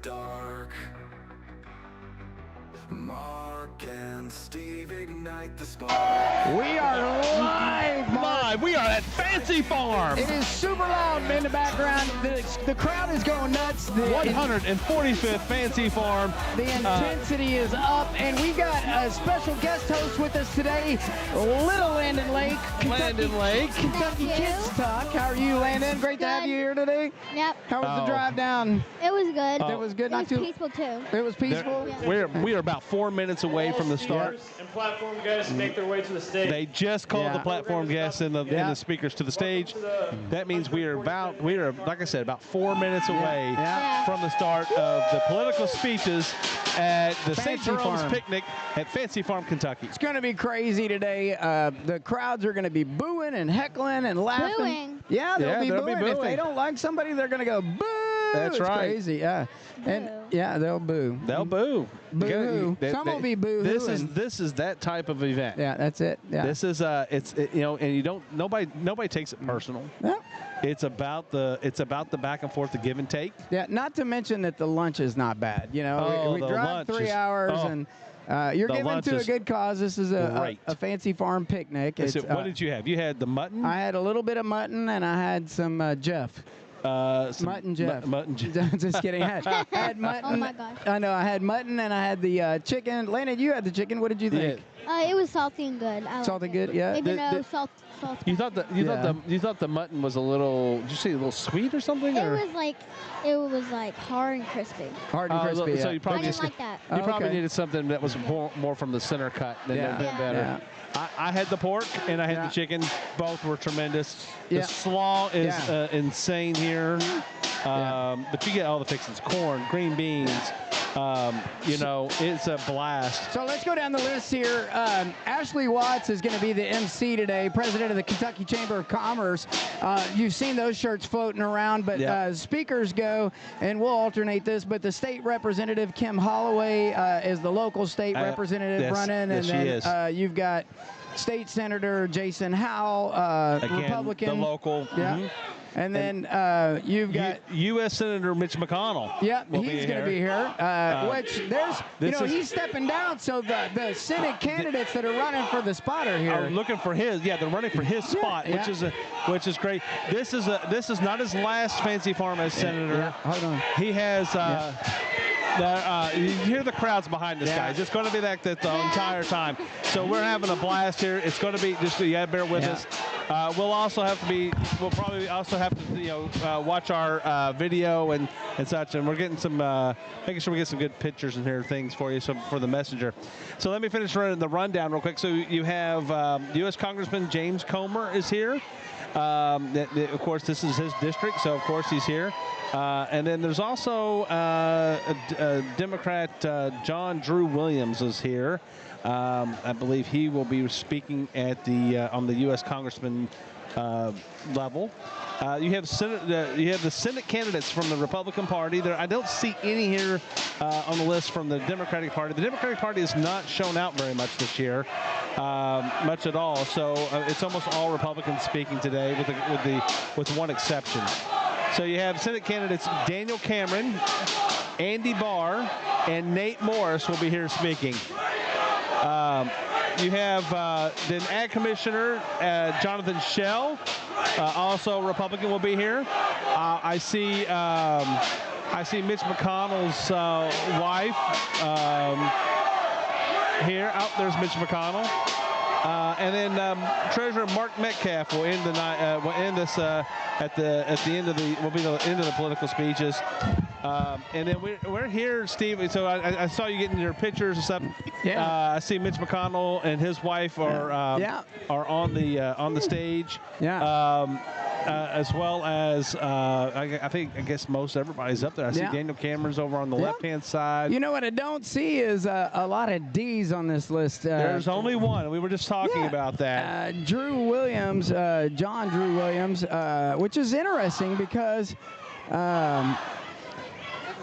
dark. Mark and Steve ignite the spark. We are live, Mark. We are at Fancy Farm. It is super loud in the background. The crowd is going nuts. 145th Fancy Farm. The intensity is up, and we got a special guest host with us today, Little Landon Lake. Kentucky Kids Talk. How are you, Landon? Great to have you here today. Yep. How was the drive down? It was good. It was good. It was peaceful too. It was peaceful. Yeah. We are about 4 minutes away from the start. And platform guests make their way to the stage. They just called the platform guests and the speakers to the stage. That means we are like I said, about 4 minutes away from the start of the political speeches at the St. Jerome's Picnic at Fancy Farm, Kentucky. It's going to be crazy today. The crowds are going to be booing and heckling and laughing. Booing. Yeah, they'll be booing. If booing. they don't like somebody, they're going to go boo. That's it's right. Crazy, yeah. Boo. And they'll boo. They'll boo. Boo. Some will be boo. This is that type of event. Yeah, that's it. Yeah. This is and you don't nobody takes it personal. Yeah. It's about the back and forth, the give and take. Yeah, not to mention that the lunch is not bad. You know, we drive 3 hours and you're giving to a good cause. This is a Fancy Farm picnic. What did you have? You had the mutton? I had a little bit of mutton and I had some Jeff. Mutton Jeff. Mutton Jeff. Just kidding. I had mutton. Oh my gosh. I know. I had mutton and I had the chicken. Landon, you had the chicken. What did you think? It was salty and good. Salty good, yeah. Even though salt. You thought the mutton was a little? Did you say a little sweet or something? It was like hard and crispy. Hard and crispy. So you probably I didn't like that. You probably needed something that was more from the center cut. Than better. Yeah. I had the pork and I had the chicken. Both were tremendous. The slaw is insane here. But you get all the fixings: corn, green beans. It's a blast. So let's go down the list here. Ashley Watts is going to be the MC today, president of the Kentucky Chamber of Commerce. You've seen those shirts floating around, but speakers go, and we'll alternate this, but the state representative, Kim Holloway, is the local state representative running, and then you've got State Senator Jason Howell, Again, Republican. The local. And then you've got U.S. Senator Mitch McConnell. Yeah, he's going to be here. He's stepping down, so the Senate candidates that are running for the spot are here. Are looking for his. Yeah, they're running for his spot, which is great. This is not his last Fancy Farm as senator. Yeah, hold on. He has. You hear the crowds behind this guy. It's going to be like that the entire time. So we're having a blast here. It's going to be you got to bear with us. We'll probably also have to watch our video and such, and we're getting some making sure we get some good pictures and here things for you for the messenger. So let me finish running the rundown real quick. So you have U.S. Congressman James Comer is here. Of course, this is his district, so of course he's here. And then there's also a Democrat, John Drew Williams is here. I believe he will be speaking at on the U.S. Congressman level. You have the Senate candidates from the Republican Party. I don't see any here on the list from the Democratic Party. The Democratic Party has not shown out very much this year, much at all. So it's almost all Republicans speaking today, with one exception. So you have Senate candidates Daniel Cameron, Andy Barr, and Nate Morris will be here speaking. You have the Ag Commissioner, Jonathan Schell, also Republican, will be here. I see Mitch McConnell's wife here. Oh, there's Mitch McConnell. And then Treasurer Mark Metcalf will end the night. Will end this at the end of the political speeches. And then we're here, Steve. So I saw you getting your pictures and stuff. Yeah. I see Mitch McConnell and his wife are on the stage. Yeah. As well as I guess most everybody's up there. I see Daniel Cameron's over on the left-hand side. You know what I don't see is a lot of D's on this list. There's only one. We were just talking about that. Drew Williams, John Drew Williams, which is interesting because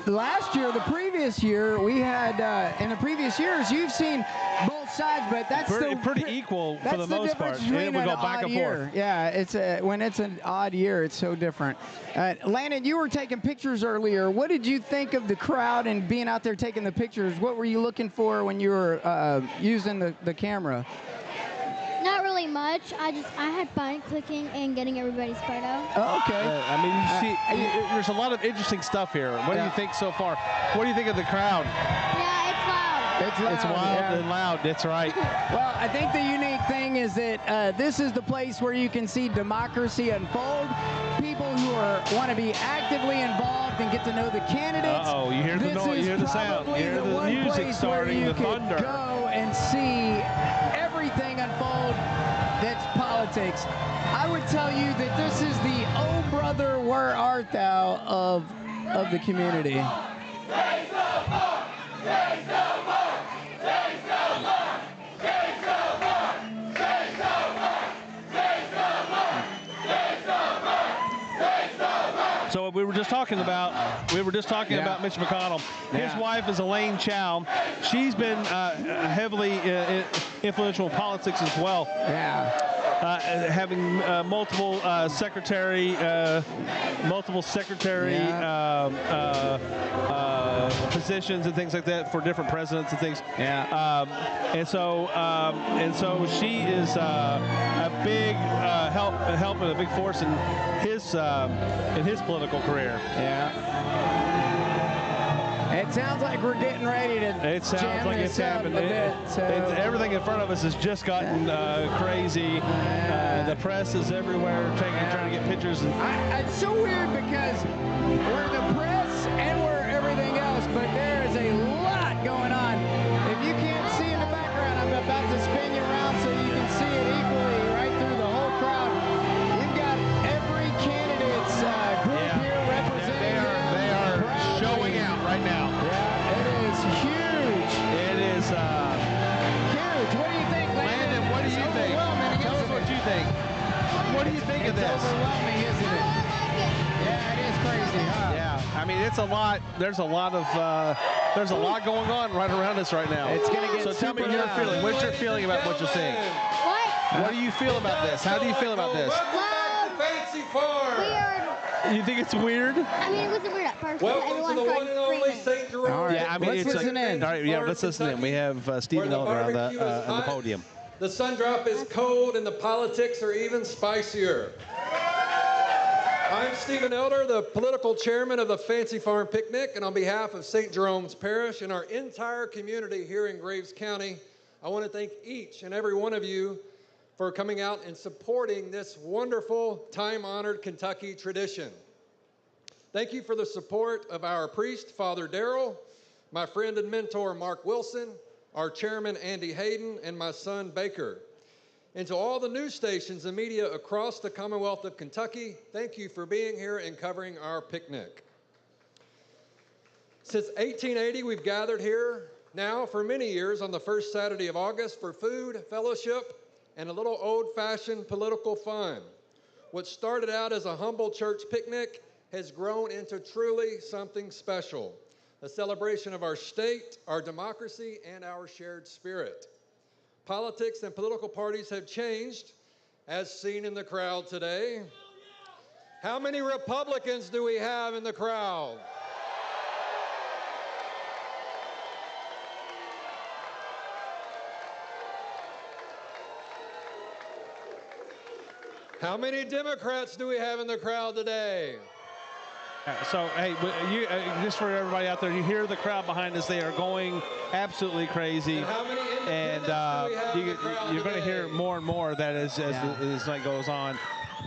last year, the previous year, we had, in the previous years, you've seen both sides, but that's pretty equal for the most part. Between It would an go back odd and year. forth. Yeah, it's when it's an odd year, it's so different. Landon, you were taking pictures earlier. What did you think of the crowd and being out there taking the pictures? What were you looking for when you were using the camera? Not really much. I had fun clicking and getting everybody's photo. Oh, okay. I mean, you see, there's a lot of interesting stuff here. What do you think so far? What do you think of the crowd? Yeah, it's loud. It's loud. It's wild yeah. and loud. That's right. Well, I think the unique thing is that this is the place where you can see democracy unfold. People who want to be actively involved and get to know the candidates. Uh-oh, you hear the noise, you hear the sound, you hear the music starting, the thunder. Go and see everything unfold that's politics. I would tell you that this is the "Oh brother, where art thou" of the community. So we were just talking about Mitch McConnell. His wife is Elaine Chao. She's been heavily influential in politics as well. Yeah. Having multiple secretary positions and things like that for different presidents and things. Yeah. And so she is a big help and a big force in his political career. Yeah. It sounds like we're getting ready to. It sounds like it's happened. Everything in front of us has just gotten crazy. The press is everywhere, trying to get pictures. It's so weird because we're the press and we're everything else, but there is a lot going on. If you can't see in the background, I'm about to spin you around so you can see it equally right through the whole crowd. We've got every candidate's group here representing. They are showing out right now. Yeah, it is huge. It is Huge. What do you think, Landon, what do you think? Tell us what you think. What do you think of It's this? overwhelming, isn't it? Yeah, it is crazy, huh? Yeah, I mean it's a lot. There's a lot going on right around us right now. It's gonna get so tell me super your loud. feeling. What's your feeling about what you're seeing? What? What do you feel about this? How do you feel about this? Fancy Farm. Weird. You think it's weird? I mean, it wasn't weird at first. Welcome to Everyone the started one and only screaming. St. Jerome. All right, Yeah, I mean let's it's listen in. All right, yeah, let's listen in. We have Stephen Where the Elder on barbecue is the hot, podium. The sun drop is cold and the politics are even spicier. I'm Stephen Elder, the political chairman of the Fancy Farm Picnic, and on behalf of St. Jerome's Parish and our entire community here in Graves County, I want to thank each and every one of you for coming out and supporting this wonderful, time-honored Kentucky tradition. Thank you for the support of our priest, Father Darrell, my friend and mentor, Mark Wilson, our chairman, Andy Hayden, and my son, Baker. And to all the news stations and media across the Commonwealth of Kentucky, thank you for being here and covering our picnic. Since 1880, we've gathered here now for many years on the first Saturday of August for food, fellowship, and a little old-fashioned political fun. What started out as a humble church picnic has grown into truly something special, a celebration of our state, our democracy, and our shared spirit. Politics and political parties have changed, as seen in the crowd today. How many Republicans do we have in the crowd? How many Democrats do we have in the crowd today? So, hey, you, just for everybody out there, you hear the crowd behind us. They are going absolutely crazy. And how many And independents do we have in the crowd you're going to today? hear more and more of that as the night goes on.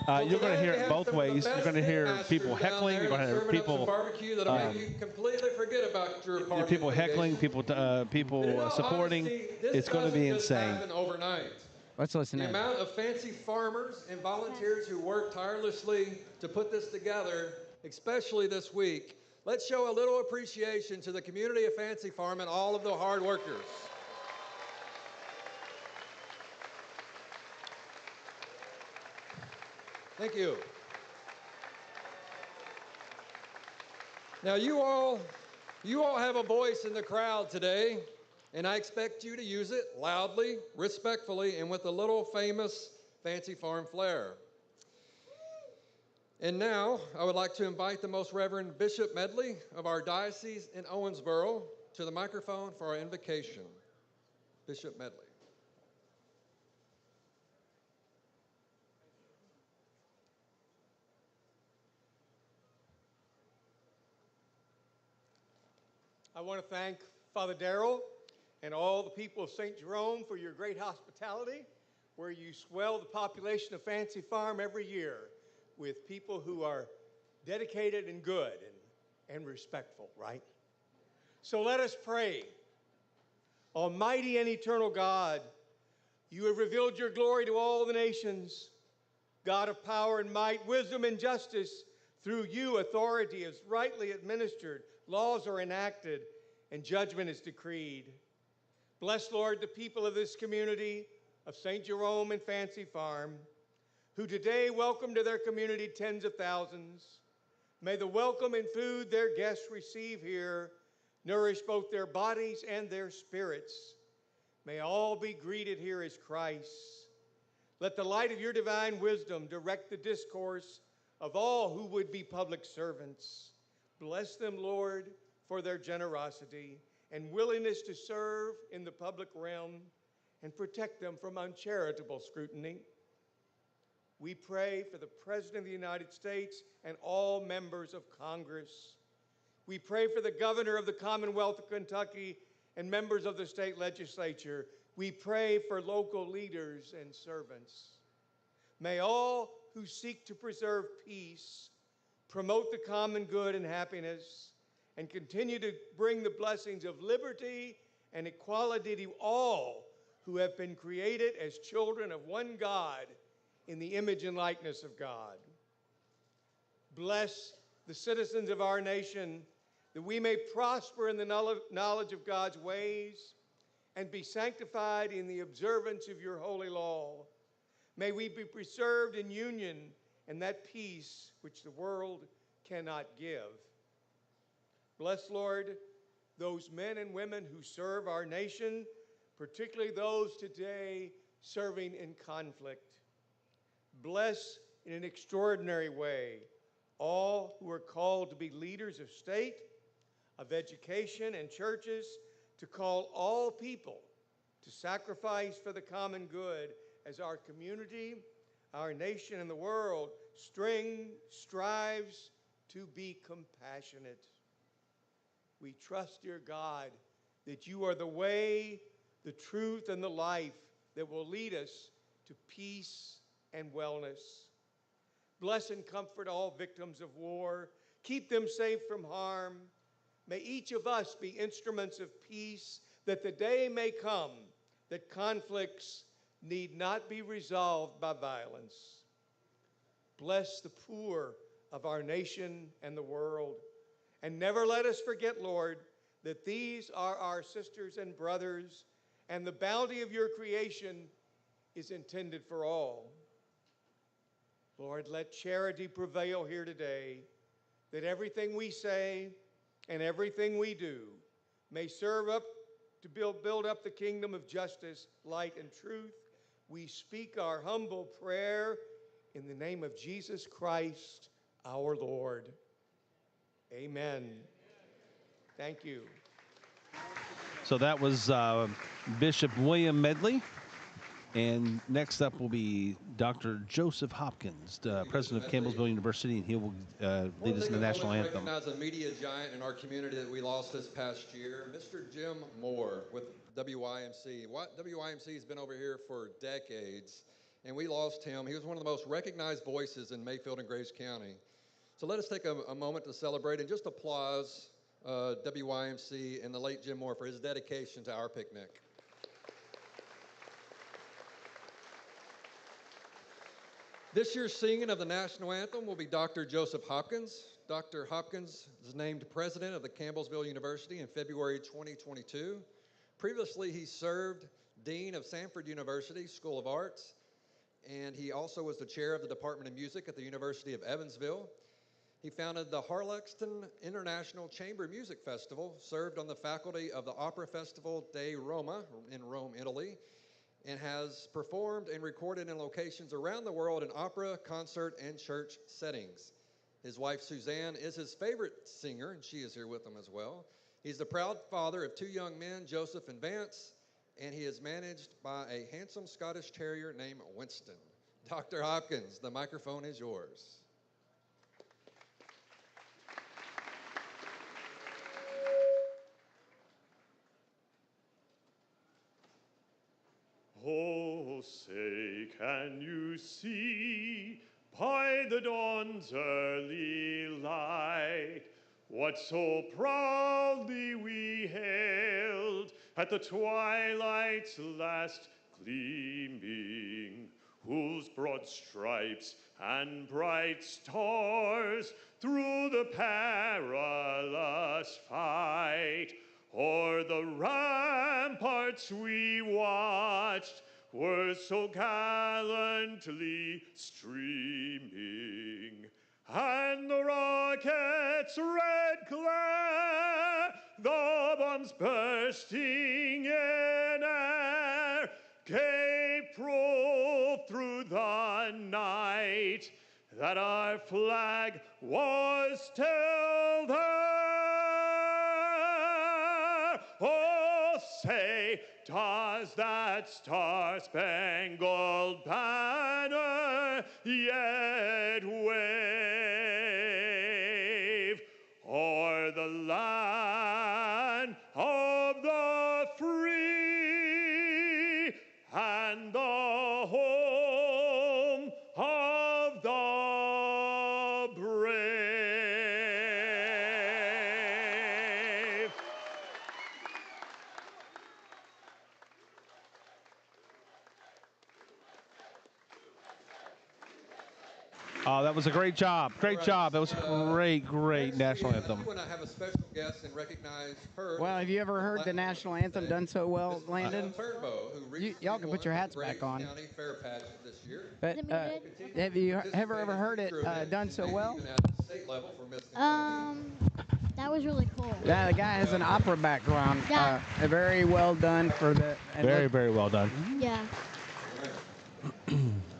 You're going to hear it both ways. You're going to hear people heckling. You're going to hear people barbecue that'll make you completely forget about your party people heckling, affiliation. people In all supporting. honesty, this It's going to be doesn't just insane. happen overnight. Let's listen The in. amount of fancy farmers and volunteers who work tirelessly to put this together, especially this week, let's show a little appreciation to the community of Fancy Farm and all of the hard workers. Thank you. Now you all You all have a voice in the crowd today, and I expect you to use it loudly, respectfully, and with a little famous Fancy Farm flair. And now, I would like to invite the Most Reverend Bishop Medley of our diocese in Owensboro to the microphone for our invocation. Bishop Medley. I want to thank Father Darrell and all the people of St. Jerome for your great hospitality, where you swell the population of Fancy Farm every year with people who are dedicated and good and respectful, right? So let us pray. Almighty and eternal God, you have revealed your glory to all the nations. God of power and might, wisdom and justice, through you authority is rightly administered, laws are enacted, and judgment is decreed. Bless, Lord, the people of this community of St. Jerome and Fancy Farm, who today welcome to their community tens of thousands. May the welcome and food their guests receive here nourish both their bodies and their spirits. May all be greeted here as Christ. Let the light of your divine wisdom direct the discourse of all who would be public servants. Bless them, Lord, for their generosity and willingness to serve in the public realm, and protect them from uncharitable scrutiny. We pray for the President of the United States and all members of Congress. We pray for the Governor of the Commonwealth of Kentucky and members of the state legislature. We pray for local leaders and servants. May all who seek to preserve peace, promote the common good and happiness, and continue to bring the blessings of liberty and equality to all who have been created as children of one God in the image and likeness of God. Bless the citizens of our nation, that we may prosper in the knowledge of God's ways and be sanctified in the observance of your holy law. May we be preserved in union and that peace which the world cannot give. Bless, Lord, those men and women who serve our nation, particularly those today serving in conflict. Bless in an extraordinary way all who are called to be leaders of state, of education, and churches, to call all people to sacrifice for the common good as our community, our nation, and the world strives to be compassionate. We trust, dear God, that you are the way, the truth, and the life that will lead us to peace and wellness. Bless and comfort all victims of war. Keep them safe from harm. May each of us be instruments of peace, that the day may come that conflicts need not be resolved by violence. Bless the poor of our nation and the world. And never let us forget, Lord, that these are our sisters and brothers, and the bounty of your creation is intended for all. Lord, let charity prevail here today, that everything we say and everything we do may serve up to build up the kingdom of justice, light, and truth. We speak our humble prayer in the name of Jesus Christ, our Lord. Amen. Thank you. So that was Bishop William Medley. And next up will be Dr. Joseph Hopkins, president of Campbellsville University, and he will lead us in the national anthem. Recognize a media giant in our community that we lost this past year, Mr. Jim Moore with WYMC. WYMC has been over here for decades, and we lost him. He was one of the most recognized voices in Mayfield and Graves County. So let us take a moment to celebrate and just applause WYMC and the late Jim Moore for his dedication to our picnic. This year's singing of the national anthem will be Dr. Joseph Hopkins. Dr. Hopkins was named president of the Campbellsville University in February 2022. Previously, he served dean of Samford University School of Arts, and he also was the chair of the Department of Music at the University of Evansville. He founded the Harlexton International Chamber Music Festival, served on the faculty of the Opera Festival de Roma in Rome, Italy, and has performed and recorded in locations around the world in opera, concert, and church settings. His wife, Suzanne, is his favorite singer, and she is here with him as well. He's the proud father of 2 young men, Joseph and Vance, and he is managed by a handsome Scottish terrier named Winston. Dr. Hopkins, the microphone is yours. Oh, say, can you see by the dawn's early light what so proudly we hailed at the twilight's last gleaming, whose broad stripes and bright stars through the perilous fight o'er the ramparts we watched were so gallantly streaming, and the rocket's red glare, the bombs bursting in air, gave proof through the night that our flag was still there. Oh, say, does that star-spangled banner yet wave o'er the land of the free and the home of the brave? That was a great job. Great job. That was great national anthem. I want to have a special guest and recognize her. Well, have you ever heard the national anthem done so well, Landon? Turnbow, who Y'all can put your hats won the back on. Graves County Fair Pageant this year. But have you ever heard it done so well? Even at the state level for Miss That was really cool. Yeah, the guy has an opera background. Yeah. Very well done for the. Very well done. Yeah.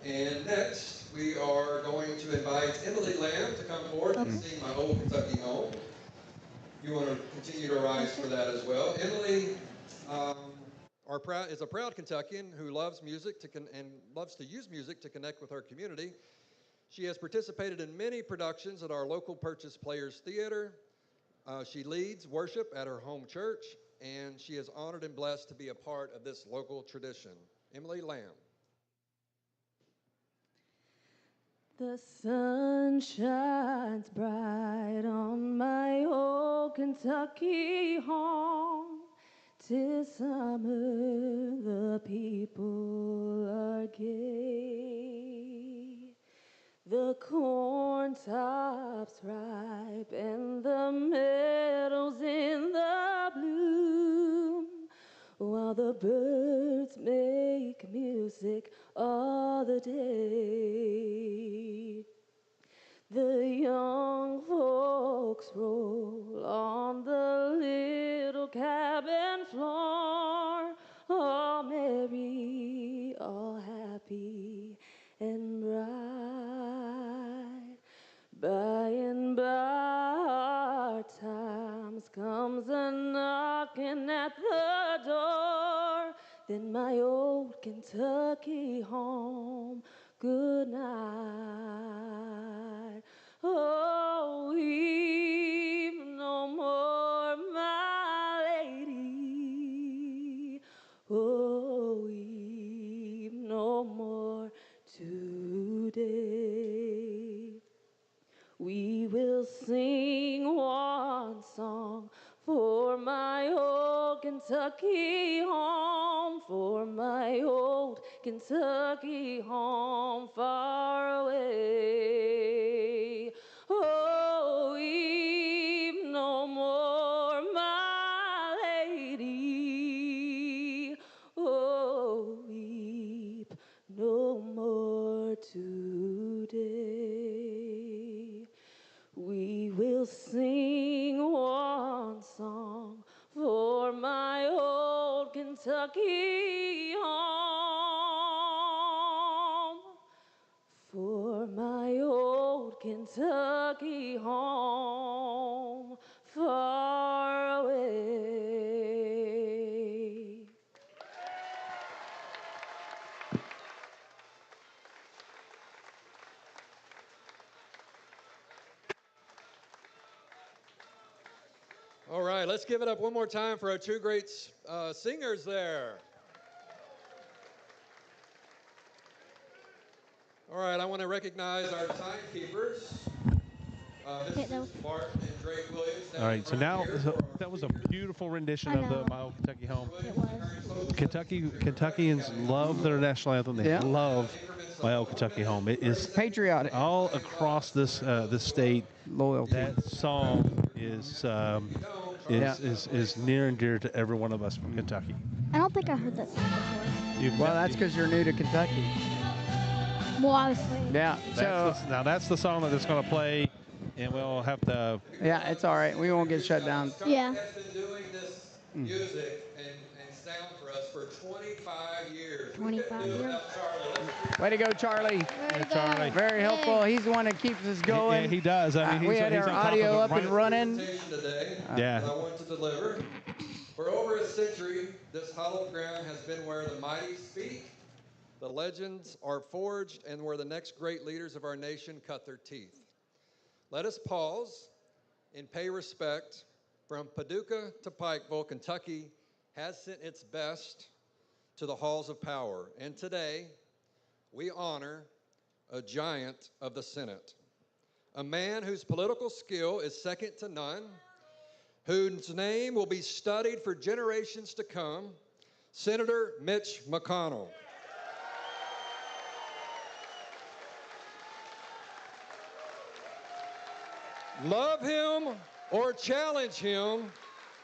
And next, we are going to invite Emily Lamb to come forward and sing My Old Kentucky Home. You want to continue to rise for that as well. Emily is a proud Kentuckian who loves music and loves to use music to connect with her community. She has participated in many productions at our local Purchase Players Theater. She leads worship at her home church, and she is honored and blessed to be a part of this local tradition. Emily Lamb. The sun shines bright on my old Kentucky home. 'Tis summer, the people are gay. The corn tops ripe and the meadows in the bloom, while the birds make music all the day. The young folks roll on the little cabin floor, all merry, all happy and bright. By and by our times comes a knocking at the door, then my old Kentucky home, good night. Oh, weep no more, my lady. Oh, weep no more today. We will sing one song for my old Kentucky home, for my old Kentucky home far away. Oh, weep no more, my lady. Oh, weep no more today. We will sing one song for my old Kentucky home. For my old Kentucky home, far away. All right, let's give it up one more time for our two great singers there. All right, I want to recognize our timekeepers. Mrs. Martin and Drake Williams. All right, so now here. that was a beautiful rendition I of the know. My Old Kentucky Home. It was. Kentuckians love their national anthem. They Yeah. love My Old Kentucky Home. It is Patriotic. all across this state. Loyalty. That song is near and dear to every one of us from Kentucky. I don't think I heard that song before. Well, that's because you're new to Kentucky. Well, obviously. Yeah. So Now that's the song that's going to play, and we'll have to. yeah, it's all right. We won't get shut down. Yeah. Has been doing this music and sound for us for 25 years. 25 years. Way to go, Charlie. Very good. Charlie. Very helpful. He's the one that keeps us going. Yeah, he does. I mean, we he's had on our top of audio it up and right- running. Today Yeah. that I want to deliver. For over a century, this hallowed ground has been where the mighty speak, the legends are forged, and where the next great leaders of our nation cut their teeth. Let us pause and pay respect. From Paducah to Pikeville, Kentucky has sent its best to the halls of power. And today, we honor a giant of the Senate, a man whose political skill is second to none, whose name will be studied for generations to come, Senator Mitch McConnell. Love him or challenge him,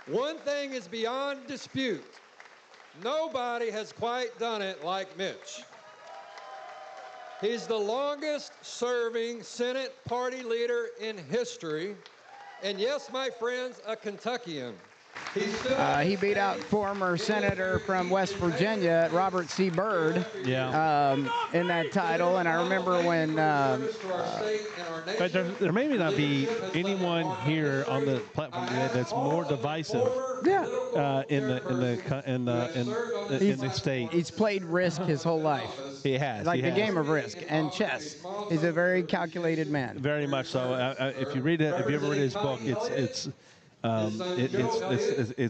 one thing is beyond dispute. Nobody has quite done it like Mitch. He's the longest serving Senate party leader in history. And yes, my friends, a Kentuckian. He beat out former senator from West Virginia, Robert C. Byrd, in that title. And I remember when But there may not be anyone here on the platform today that's more divisive in the state. He's played Risk his whole life. He has. Like he the has. game of Risk and chess. He's a very calculated man. Very much so. If you read it, if you ever read his book, it's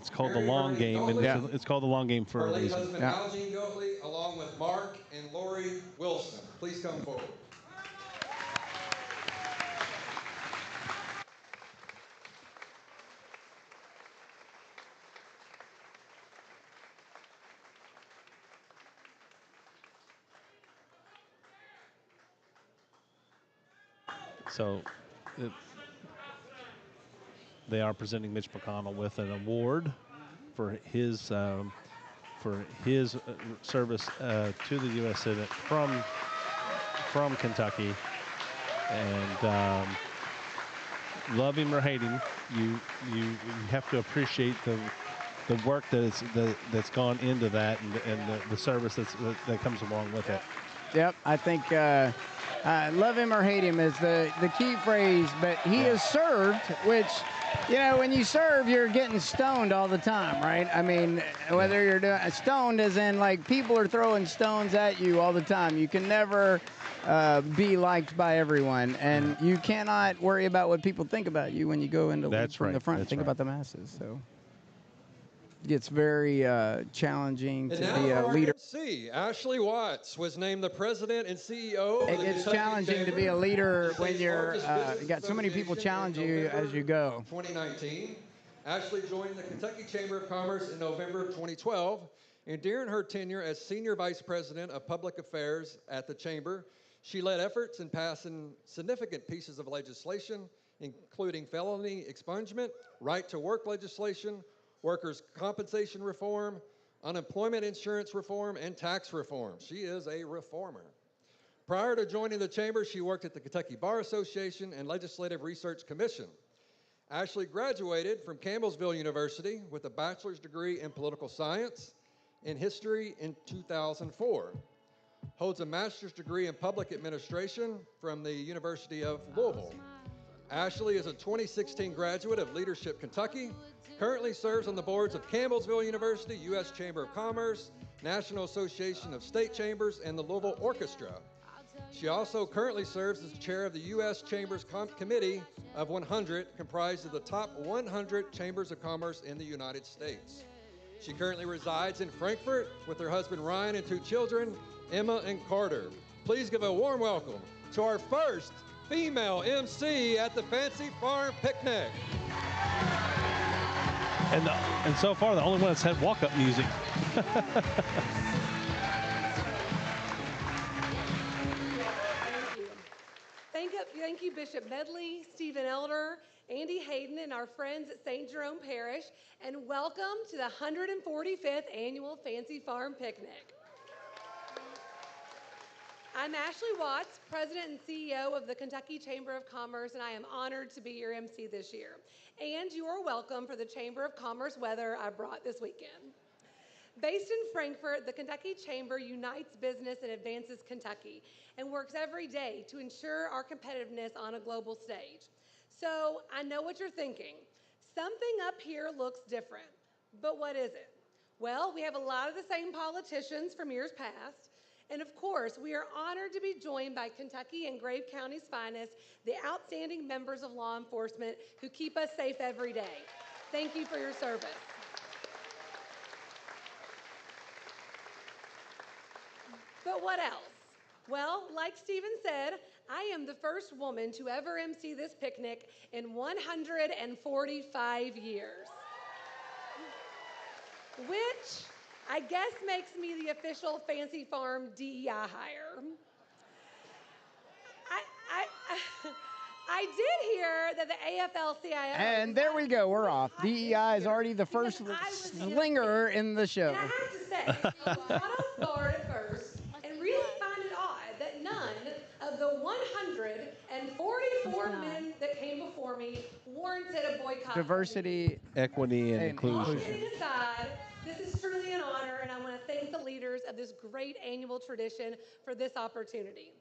called The Long Game, and it's called The Long Game for a reason. Husband Algene Goatley, along with Mark and Lori Wilson. Please come forward. So they are presenting Mitch McConnell with an award for his service to the U.S. Senate from Kentucky. And love him or hate him, you have to appreciate the work that's gone into that and the service that comes along with it. Yep, I think love him or hate him is the key phrase, but he has served, which, you know, when you serve, you're getting stoned all the time, right? I mean, whether you're doing stoned as in like people are throwing stones at you all the time. You can never be liked by everyone, and you cannot worry about what people think about you when you go into from the front and think about the masses. So it gets very challenging to be a leader. MC Ashley Watts was named the president and CEO. It gets challenging to be a leader when you're you got so many people challenge you as you go. 2019, Ashley joined the Kentucky Chamber of Commerce in November of 2012, and during her tenure as senior vice president of public affairs at the chamber, she led efforts in passing significant pieces of legislation, including felony expungement, right-to-work legislation, workers' compensation reform, unemployment insurance reform, and tax reform. She is a reformer. Prior to joining the chamber, she worked at the Kentucky Bar Association and Legislative Research Commission. Ashley graduated from Campbellsville University with a bachelor's degree in political science and history in 2004. Holds a master's degree in public administration from the University of Louisville. Ashley is a 2016 graduate of Leadership Kentucky, currently serves on the boards of Campbellsville University, U.S. Chamber of Commerce, National Association of State Chambers, and the Louisville Orchestra. She also currently serves as chair of the U.S. Chambers Committee of 100, comprised of the top 100 chambers of commerce in the United States. She currently resides in Frankfort with her husband Ryan and 2 children, Emma and Carter. Please give a warm welcome to our first female MC at the Fancy Farm Picnic. And so far, the only one that's had walk-up music. Thank you, Bishop Medley, Stephen Elder, Andy Hayden, and our friends at St. Jerome Parish, and welcome to the 145th Annual Fancy Farm Picnic. I'm Ashley Watts, President and CEO of the Kentucky Chamber of Commerce, and I am honored to be your MC this year. And you are welcome for the Chamber of Commerce weather I brought this weekend. Based in Frankfort, the Kentucky Chamber unites business and advances Kentucky and works every day to ensure our competitiveness on a global stage. So I know what you're thinking. Something up here looks different, but what is it? Well, we have a lot of the same politicians from years past, and of course, we are honored to be joined by Kentucky and Grave County's finest, the outstanding members of law enforcement who keep us safe every day. Thank you for your service. But what else? Well, like Stephen said, I am the first woman to ever MC this picnic in 145 years, which I guess makes me the official Fancy Farm DEI hire. I did hear that the AFL-CIO... And there we go, we're off. DEI is already the first slinger in the show. And I have to say, I was caught off guard at first and really find it odd that none of the 144 men that came before me warranted a boycott. Diversity, equity, and inclusion. inclusion. All kidding aside, this is truly an honor, and I want to thank the leaders of this great annual tradition for this opportunity.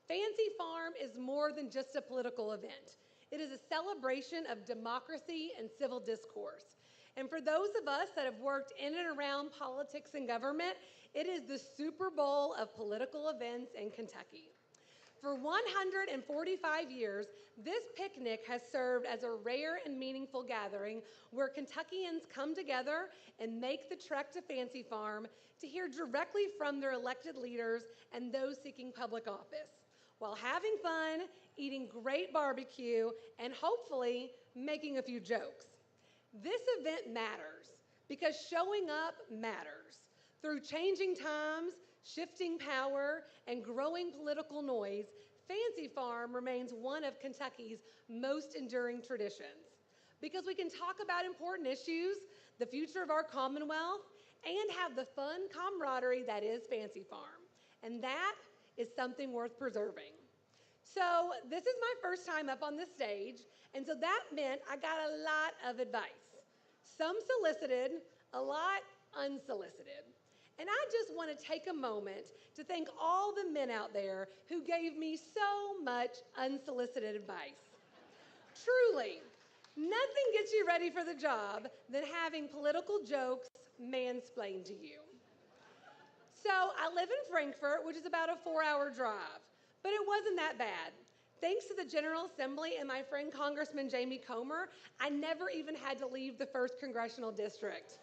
Fancy Farm is more than just a political event. It is a celebration of democracy and civil discourse. And for those of us that have worked in and around politics and government, it is the Super Bowl of political events in Kentucky. For 145 years, this picnic has served as a rare and meaningful gathering where Kentuckians come together and make the trek to Fancy Farm to hear directly from their elected leaders and those seeking public office, while having fun, eating great barbecue, and hopefully making a few jokes. This event matters because showing up matters. Through changing times, shifting power, and growing political noise, Fancy Farm remains one of Kentucky's most enduring traditions. Because we can talk about important issues, the future of our Commonwealth, and have the fun camaraderie that is Fancy Farm. And that is something worth preserving. So this is my first time up on the stage, and so that meant I got a lot of advice. Some solicited, a lot unsolicited. And I just want to take a moment to thank all the men out there who gave me so much unsolicited advice. Truly, nothing gets you ready for the job than having political jokes mansplained to you. So I live in Frankfort, which is about a 4-hour drive, but it wasn't that bad. Thanks to the General Assembly and my friend Congressman Jamie Comer, I never even had to leave the 1st Congressional District.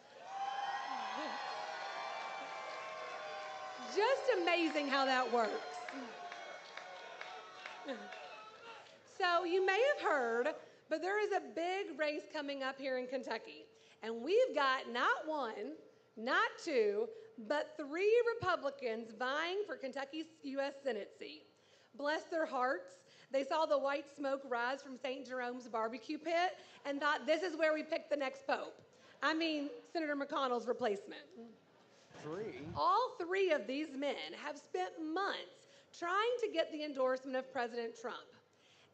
Just amazing how that works. So you may have heard, but there is a big race coming up here in Kentucky. And we've got not one, not two, but 3 Republicans vying for Kentucky's U.S. Senate seat. Bless their hearts, they saw the white smoke rise from St. Jerome's barbecue pit and thought this is where we pick the next pope. I mean, Senator McConnell's replacement. 3? All 3 of these men have spent months trying to get the endorsement of President Trump.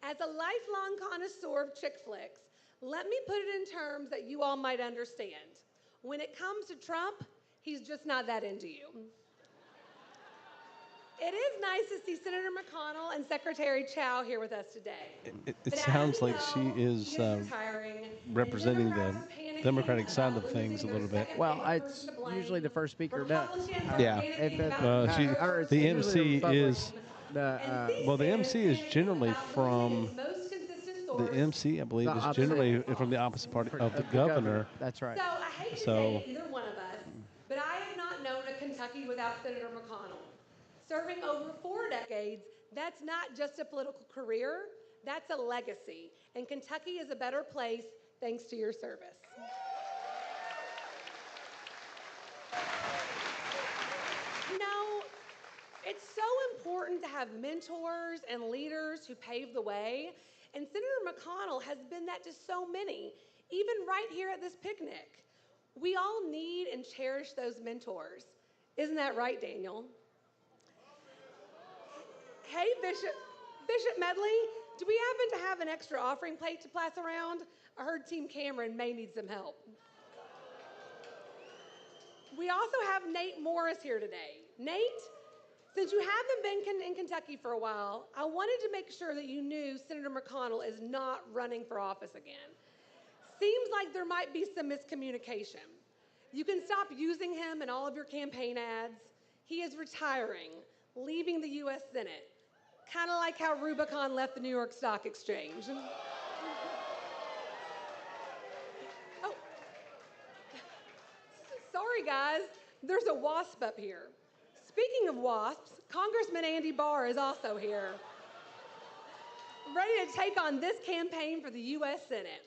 As a lifelong connoisseur of chick flicks, Let me put it in terms that you all might understand. When it comes to Trump, he's just not that into you. It is nice to see Senator McConnell and Secretary Chow here with us today. It sounds like she is representing the Democratic side of things a little bit. Well, it's usually the first speaker does. Yeah. The MC is well, the MC is generally from the MC, I believe, is generally from the opposite party of the governor. That's right. So I hate to say it, either one of us, but I have not known a Kentucky without Senator McConnell. Serving over 4 decades, that's not just a political career, that's a legacy. And Kentucky is a better place thanks to your service. You know, it's so important to have mentors and leaders who pave the way. And Senator McConnell has been that to so many, even right here at this picnic. We all need and cherish those mentors. Isn't that right, Daniel? Hey, Bishop Medley, do we happen to have an extra offering plate to pass around? I heard Team Cameron may need some help. We also have Nate Morris here today. Nate, since you haven't been in Kentucky for a while, I wanted to make sure that you knew Senator McConnell is not running for office again. Seems like there might be some miscommunication. You can stop using him in all of your campaign ads. He is retiring, leaving the U.S. Senate, kind of like how Rubicon left the New York Stock Exchange. Oh, sorry guys, there's a wasp up here. Speaking of wasps, Congressman Andy Barr is also here, ready to take on this campaign for the U.S. Senate.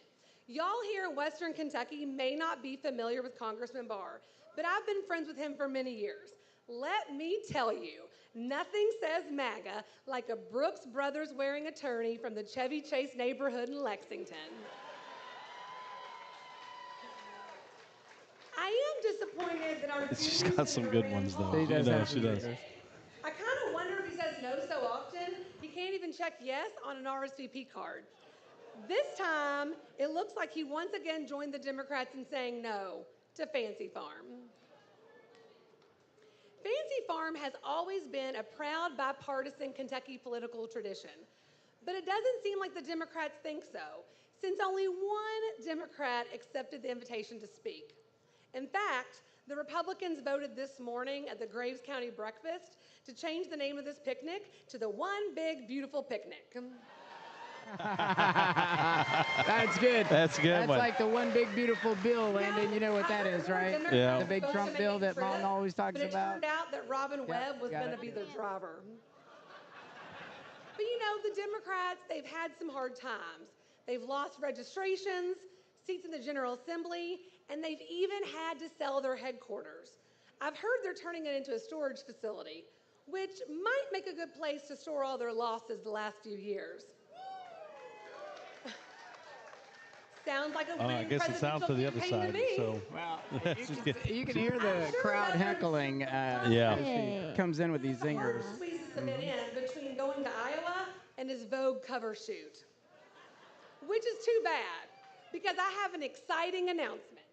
Y'all here in Western Kentucky may not be familiar with Congressman Barr, but I've been friends with him for many years. Let me tell you, nothing says MAGA like a Brooks Brothers wearing attorney from the Chevy Chase neighborhood in Lexington. I am disappointed that our She's got some good ones, though. She does. I kind of wonder if he says no so often, he can't even check yes on an RSVP card. This time, it looks like he once again joined the Democrats in saying no to Fancy Farm. Fancy Farm has always been a proud bipartisan Kentucky political tradition, but it doesn't seem like the Democrats think so, since only one Democrat accepted the invitation to speak. In fact, the Republicans voted this morning at the Graves County breakfast to change the name of this picnic to the One Big Beautiful Picnic. That's good. That's a good That's one. like the One Big Beautiful Bill, Landon. You know what that is, right? Yeah. The big Trump bill that Mom always talks But it about. turned out that Robin Webb was going to be the driver. But you know, the Democrats, they've had some hard times. They've lost registrations, seats in the General Assembly, and they've even had to sell their headquarters. I've heard they're turning it into a storage facility, which might make a good place to store all their losses the last few years. Sounds like a winning I guess it sounds to the other campaign to side. me. So Well, you can hear the crowd heckling as he comes in with these zingers. Mark squeezes a bit in between going to Iowa and his Vogue cover shoot, which is too bad because I have an exciting announcement.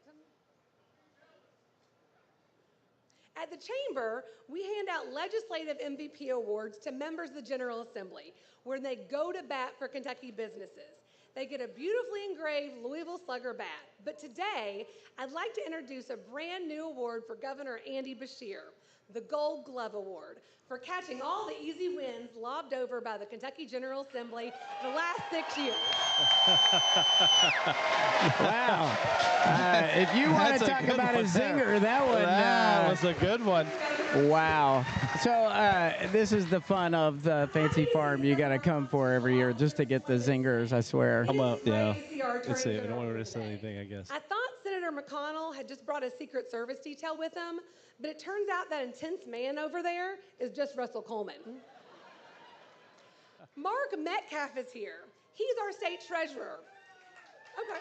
At the Chamber, we hand out legislative MVP awards to members of the General Assembly, where they go to bat for Kentucky businesses. They get a beautifully engraved Louisville Slugger bat. But today, I'd like to introduce a brand new award for Governor Andy Beshear, the Gold Glove Award, for catching all the easy wins lobbed over by the Kentucky General Assembly the last 6 years. Wow. If you want to talk about a zinger, that one was a good one. Wow. So this is the fun of the Fancy Farm you got to come for every year just to get the zingers, I swear. Yeah. Let's see. I don't want to miss anything, I guess. I thought Senator McConnell had just brought a Secret Service detail with him, but it turns out that intense man over there is just Russell Coleman. Mark Metcalf is here. He's our state treasurer. Okay.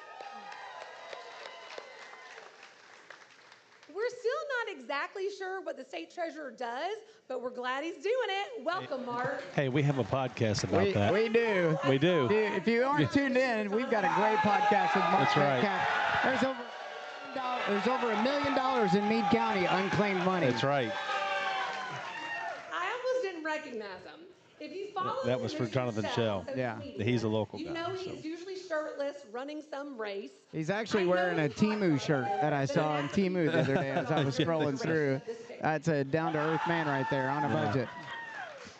We're still not exactly sure what the state treasurer does, but we're glad he's doing it. Welcome, Mark. Hey, we have a podcast about that. We do. We do. If you aren't tuned in, we've got a great podcast with Mark That's right. Metcalf. There's over $1 million in Meade County unclaimed money. That's right. I almost didn't recognize him. If you follow That was for Jonathan Shell. Yeah. He's a local you guy. know he's usually shirtless, running some race. He's actually wearing a Temu shirt that I saw on Temu the other day as I was scrolling through. That's a down-to-earth man right there on a budget.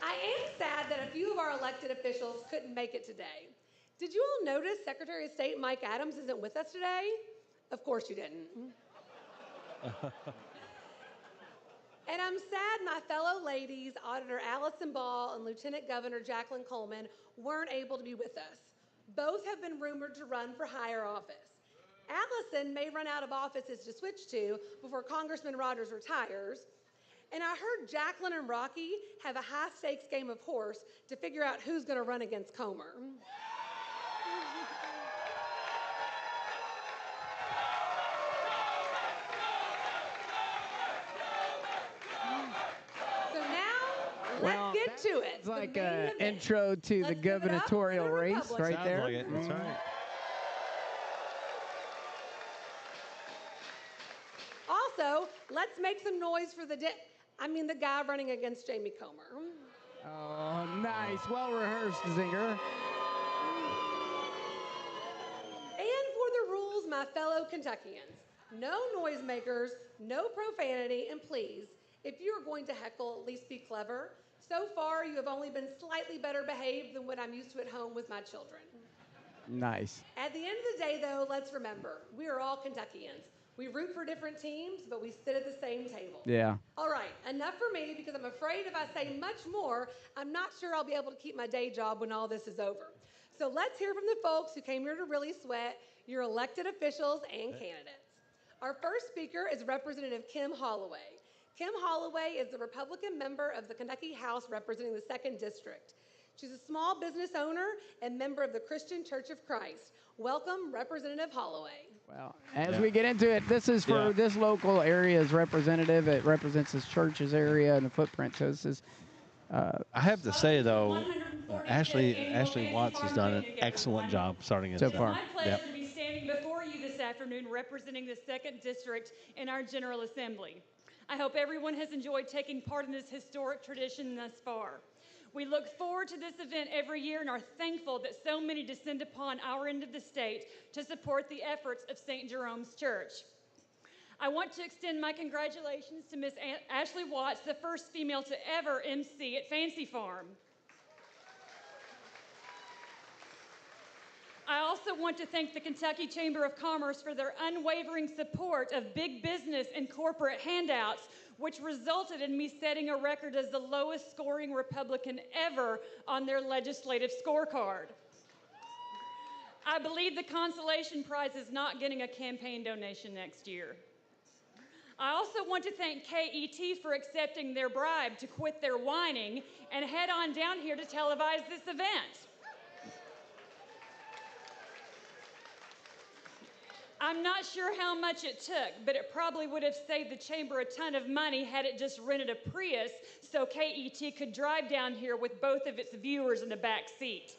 I am sad that a few of our elected officials couldn't make it today. Did you all notice Secretary of State Mike Adams isn't with us today? Of course you didn't. And I'm sad my fellow ladies, Auditor Allison Ball and Lieutenant Governor Jacqueline Coleman, weren't able to be with us. Both have been rumored to run for higher office. Allison may run out of offices to switch to before Congressman Rogers retires. And I heard Jacqueline and Rocky have a high-stakes game of horse to figure out who's going to run against Comer. Let's get to it. It's like an intro to the gubernatorial race right there. Like it. That's right. Also, let's make some noise for the guy running against Jamie Comer. Oh, nice. Well rehearsed, Zinger. And for the rules, my fellow Kentuckians. No noisemakers, no profanity, and please, if you are going to heckle, at least be clever. So far, you have only been slightly better behaved than what I'm used to at home with my children. Nice. At the end of the day, though, let's remember, we are all Kentuckians. We root for different teams, but we sit at the same table. Yeah. All right, enough for me, because I'm afraid if I say much more, I'm not sure I'll be able to keep my day job when all this is over. So let's hear from the folks who came here to really sweat, your elected officials and candidates. Our first speaker is Representative Kim Holloway. Kim Holloway is the Republican member of the Kentucky House representing the 2nd District. She's a small business owner and member of the Christian Church of Christ. Welcome, Representative Holloway. Well, as we get into it, this is for this local area's representative. It represents this church's area and the footprint. So this is. I have to say, though, Ashley Watts has done an excellent job starting it so far. It's my pleasure to be standing before you this afternoon representing the 2nd District in our General Assembly. I hope everyone has enjoyed taking part in this historic tradition thus far. We look forward to this event every year and are thankful that so many descend upon our end of the state to support the efforts of St. Jerome's Church. I want to extend my congratulations to Miss Ashley Watts, the first female to ever MC at Fancy Farm. I also want to thank the Kentucky Chamber of Commerce for their unwavering support of big business and corporate handouts, which resulted in me setting a record as the lowest scoring Republican ever on their legislative scorecard. I believe the consolation prize is not getting a campaign donation next year. I also want to thank KET for accepting their bribe to quit their whining and head on down here to televise this event. I'm not sure how much it took, but it probably would have saved the chamber a ton of money had it just rented a Prius so KET could drive down here with both of its viewers in the back seat.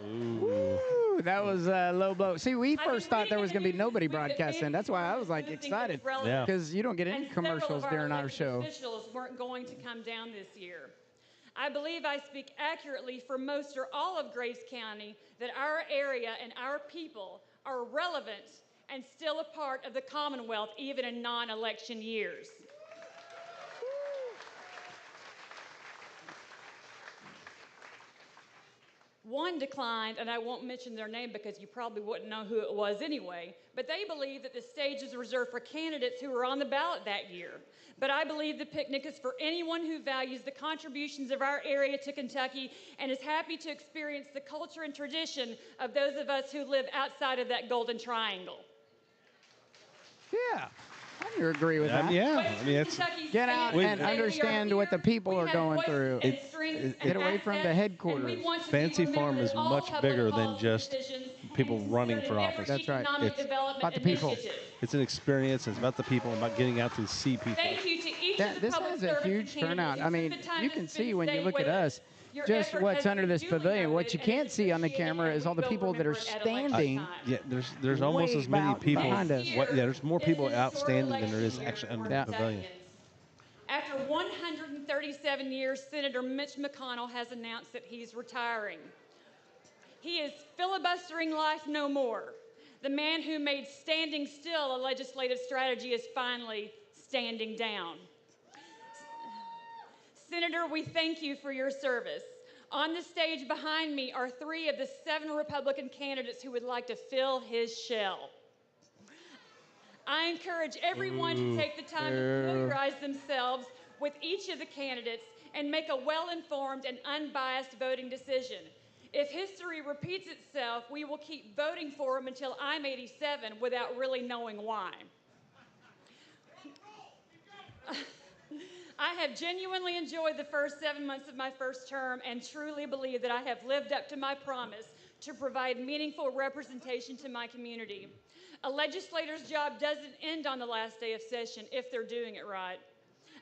Ooh, that was a low blow. See, we first thought there was going to be nobody broadcasting. That's why I was like excited, because you don't get any commercials during our show. Officials weren't going to come down this year. I believe I speak accurately for most or all of Grace County that our area and our people are relevant and still a part of the Commonwealth even in non-election years. One declined, and I won't mention their name because you probably wouldn't know who it was anyway, but they believe that the stage is reserved for candidates who were on the ballot that year. But I believe the picnic is for anyone who values the contributions of our area to Kentucky and is happy to experience the culture and tradition of those of us who live outside of that golden triangle. Yeah. I agree with that. Yeah, I mean, it's Get out and understand what the people are going through. Get away from the headquarters. Fancy Farm is much bigger than just people running for office. That's right. It's about the people. It's an experience. It's about the people, about getting out to see people. Thank you to each of the This public has a servants huge and turnout. candidates I who mean, took the time you to can spend see when you today look with at us. us, Your just effort what's has under been this duly pavilion. What noted you and can't is see on the appreciated, camera and is all we the will people that are remember it at election standing. time. Yeah, there's almost way as many back people. behind us. There's more people It is an outstanding historic than there is election actually year under for the pavilion. Kentuckians. After 137 years, Senator Mitch McConnell has announced that he's retiring. He is filibustering life no more. The man who made standing still a legislative strategy is finally standing down. Senator, we thank you for your service. On the stage behind me are 3 of the 7 Republican candidates who would like to fill his shell. I encourage everyone to take the time to familiarize themselves with each of the candidates and make a well-informed and unbiased voting decision. If history repeats itself, we will keep voting for him until I'm 87 without really knowing why. I have genuinely enjoyed the first 7 months of my first term and truly believe that I have lived up to my promise to provide meaningful representation to my community. A legislator's job doesn't end on the last day of session if they're doing it right.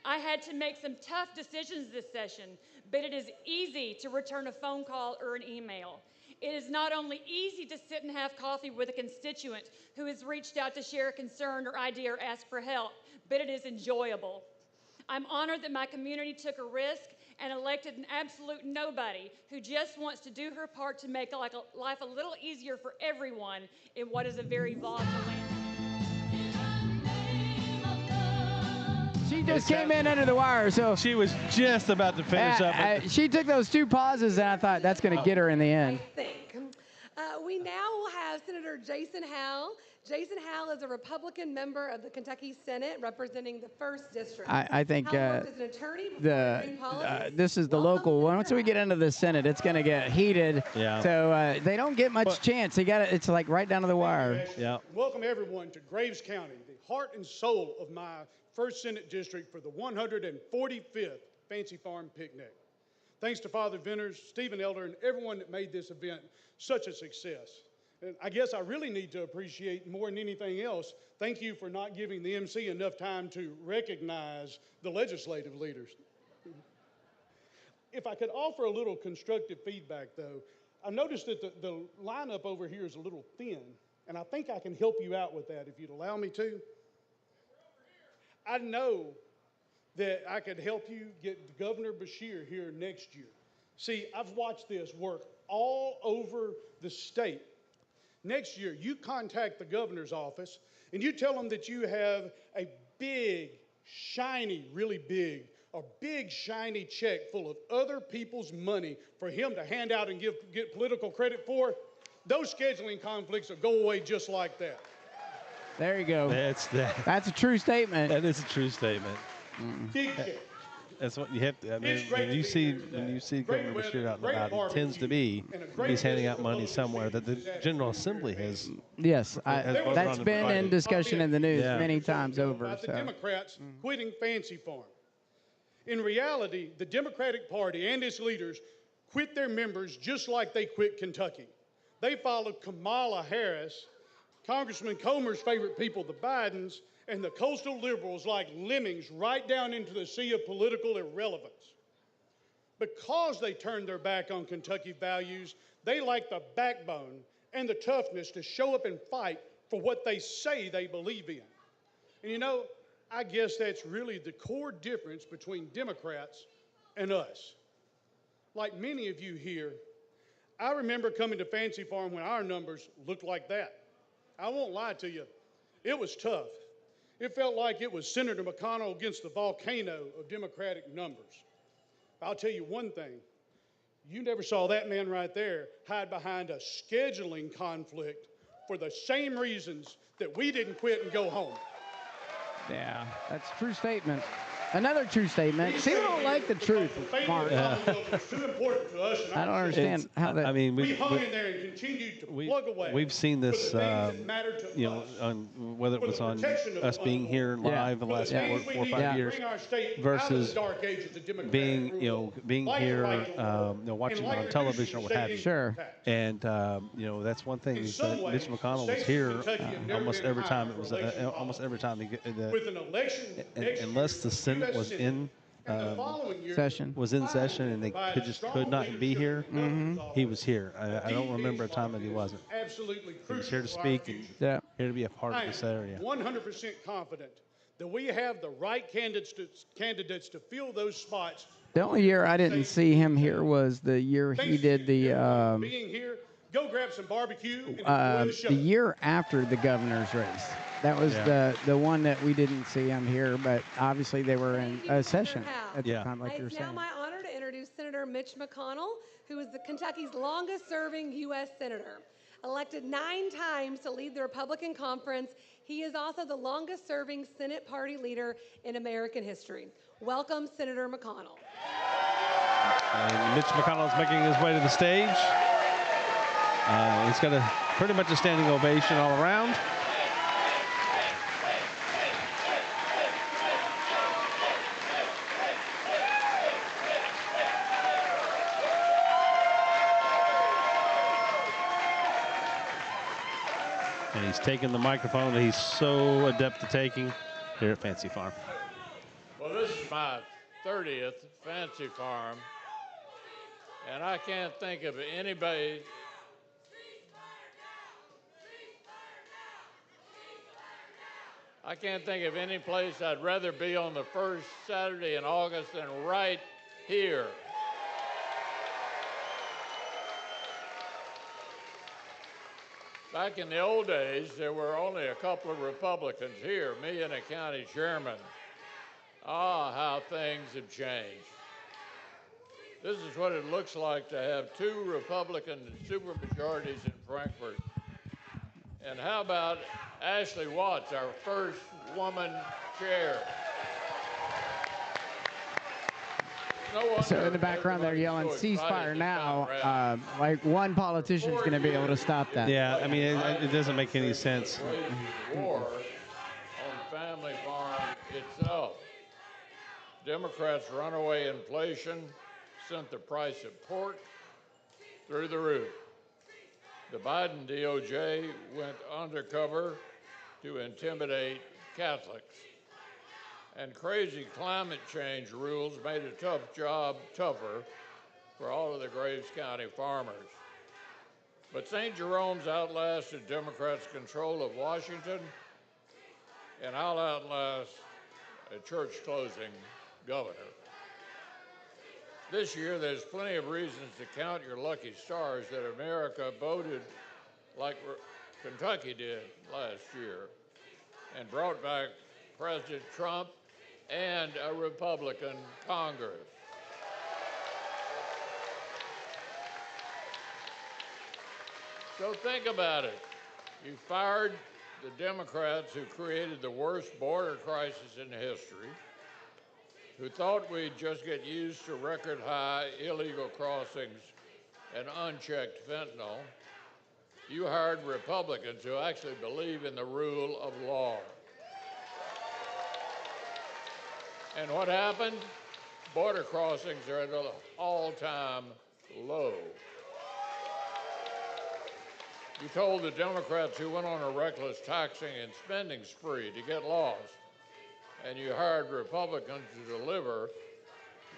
I had to make some tough decisions this session, but it is easy to return a phone call or an email. It is not only easy to sit and have coffee with a constituent who has reached out to share a concern or idea or ask for help, but it is enjoyable. I'm honored that my community took a risk and elected an absolute nobody who just wants to do her part to make life a little easier for everyone in what is a very volatile land. She just came in under the wire, so she was just about to finish up. She took those 2 pauses, and I thought that's going to get her in the end. I think. We now will have Senator Jason Howell. Jason Howell is a Republican member of the Kentucky Senate representing the 1st District. I think Howell worked as an attorney before entering politics. this is the local one. Once we get into the Senate, it's going to get heated. Yeah. So they don't get much chance. It's like right down to the wire. Yeah. Welcome everyone to Graves County, the heart and soul of my 1st Senate District for the 145th Fancy Farm Picnic. Thanks to Father Venters, Stephen Elder, and everyone that made this event such a success. And I guess I really need to appreciate more than anything else, thank you for not giving the MC enough time to recognize the legislative leaders. If I could offer a little constructive feedback, though, I noticed that the lineup over here is a little thin, and I think I can help you out with that if you'd allow me to. I know that I could help you get Governor Beshear here next year. See, I've watched this work all over the state. Next year, you contact the governor's office and you tell them that you have a big, shiny, really big, a big, shiny check full of other people's money for him to hand out and get political credit for. Those scheduling conflicts will go away just like that. There you go. That's a true statement. That is a true statement. Big check. That's what you have to. I mean, when you see Governor Beshear out and about, it tends to be he's handing out money somewhere that the General Assembly has. Yes, that's been in discussion in the news many times over. About the Democrats quitting Fancy Farm. In reality, the Democratic Party and its leaders quit their members just like they quit Kentucky. They followed Kamala Harris, Congressman Comer's favorite people, the Bidens, and the coastal liberals like lemmings right down into the sea of political irrelevance. Because they turned their back on Kentucky values, they lack the backbone and the toughness to show up and fight for what they say they believe in. And you know, I guess that's really the core difference between Democrats and us. Like many of you here, I remember coming to Fancy Farm when our numbers looked like that. I won't lie to you, it was tough. It felt like it was Senator McConnell against the volcano of Democratic numbers. I'll tell you one thing, you never saw that man right there hide behind a scheduling conflict for the same reasons that we didn't quit and go home. Yeah, that's a true statement. Another true statement. People don't like the truth, Mark. It's too important to us. I don't understand how that. I mean, We hung in there and continued to plug away. we've seen this, for the things that matter to you know, us. on whether it For was the on protection of us being here live the For last things four we or need 5 to years bring our state out of versus the dark age of the Democratic being, rule. being Like here, right to work, watching and like on television or what have you. reducing Sure. tax. And that's one thing In is some that ways, Mitch McConnell was states here of Kentucky have never almost been every time higher it was for election almost every time With an election next unless year the for Senate US was Senate, in and the following year, Session. was in Biden session and they provided could strong not be leadership here. in the governor's He office. was here. I don't remember a time that he wasn't. Absolutely He was crucial here to for our speak and future. Yeah. here to be a part I of am this area. 100% confident that we have the right candidates to fill those spots. The only year I didn't see him here was the year he Thanks did to the everyone being here. Go grab some barbecue and enjoy the show. the year after the governor's race. That was the one that we didn't see him here, but obviously they were in a session at the time, like you were It's now saying. my honor to introduce Senator Mitch McConnell, who is the Kentucky's longest-serving U.S. senator. Elected 9 times to lead the Republican conference, he is also the longest-serving Senate party leader in American history. Welcome, Senator McConnell. And Mitch McConnell is making his way to the stage. He's got pretty much a standing ovation all around. And he's taking the microphone that he's so adept at taking here at Fancy Farm. Well, this is my 30th Fancy Farm, and I can't think of anybody any place I'd rather be on the first Saturday in August than right here. Back in the old days, there were only a couple of Republicans here, me and a county chairman. Ah, how things have changed. This is what it looks like to have 2 Republican supermajorities in Frankfort. And how about Ashley Watts, our first woman chair? No So in the background they're yelling ceasefire now. Like one politician's going to be able to stop that. Yeah, I mean, it doesn't make any sense. War on family farm itself. Democrats' runaway inflation sent the price of pork through the roof. The Biden DOJ went undercover to intimidate Catholics. And crazy climate change rules made a tough job tougher for all of the Graves County farmers. But St. Jerome's outlasted Democrats' control of Washington, and I'll outlast a church closing governor. This year, there's plenty of reasons to count your lucky stars that America voted like Kentucky did last year and brought back President Trump and a Republican Congress. So think about it. You fired the Democrats who created the worst border crisis in history, who thought we'd just get used to record high illegal crossings and unchecked fentanyl. You hired Republicans who actually believe in the rule of law. And what happened? Border crossings are at an all-time low. You told the Democrats who went on a reckless taxing and spending spree to get lost, and you hired Republicans to deliver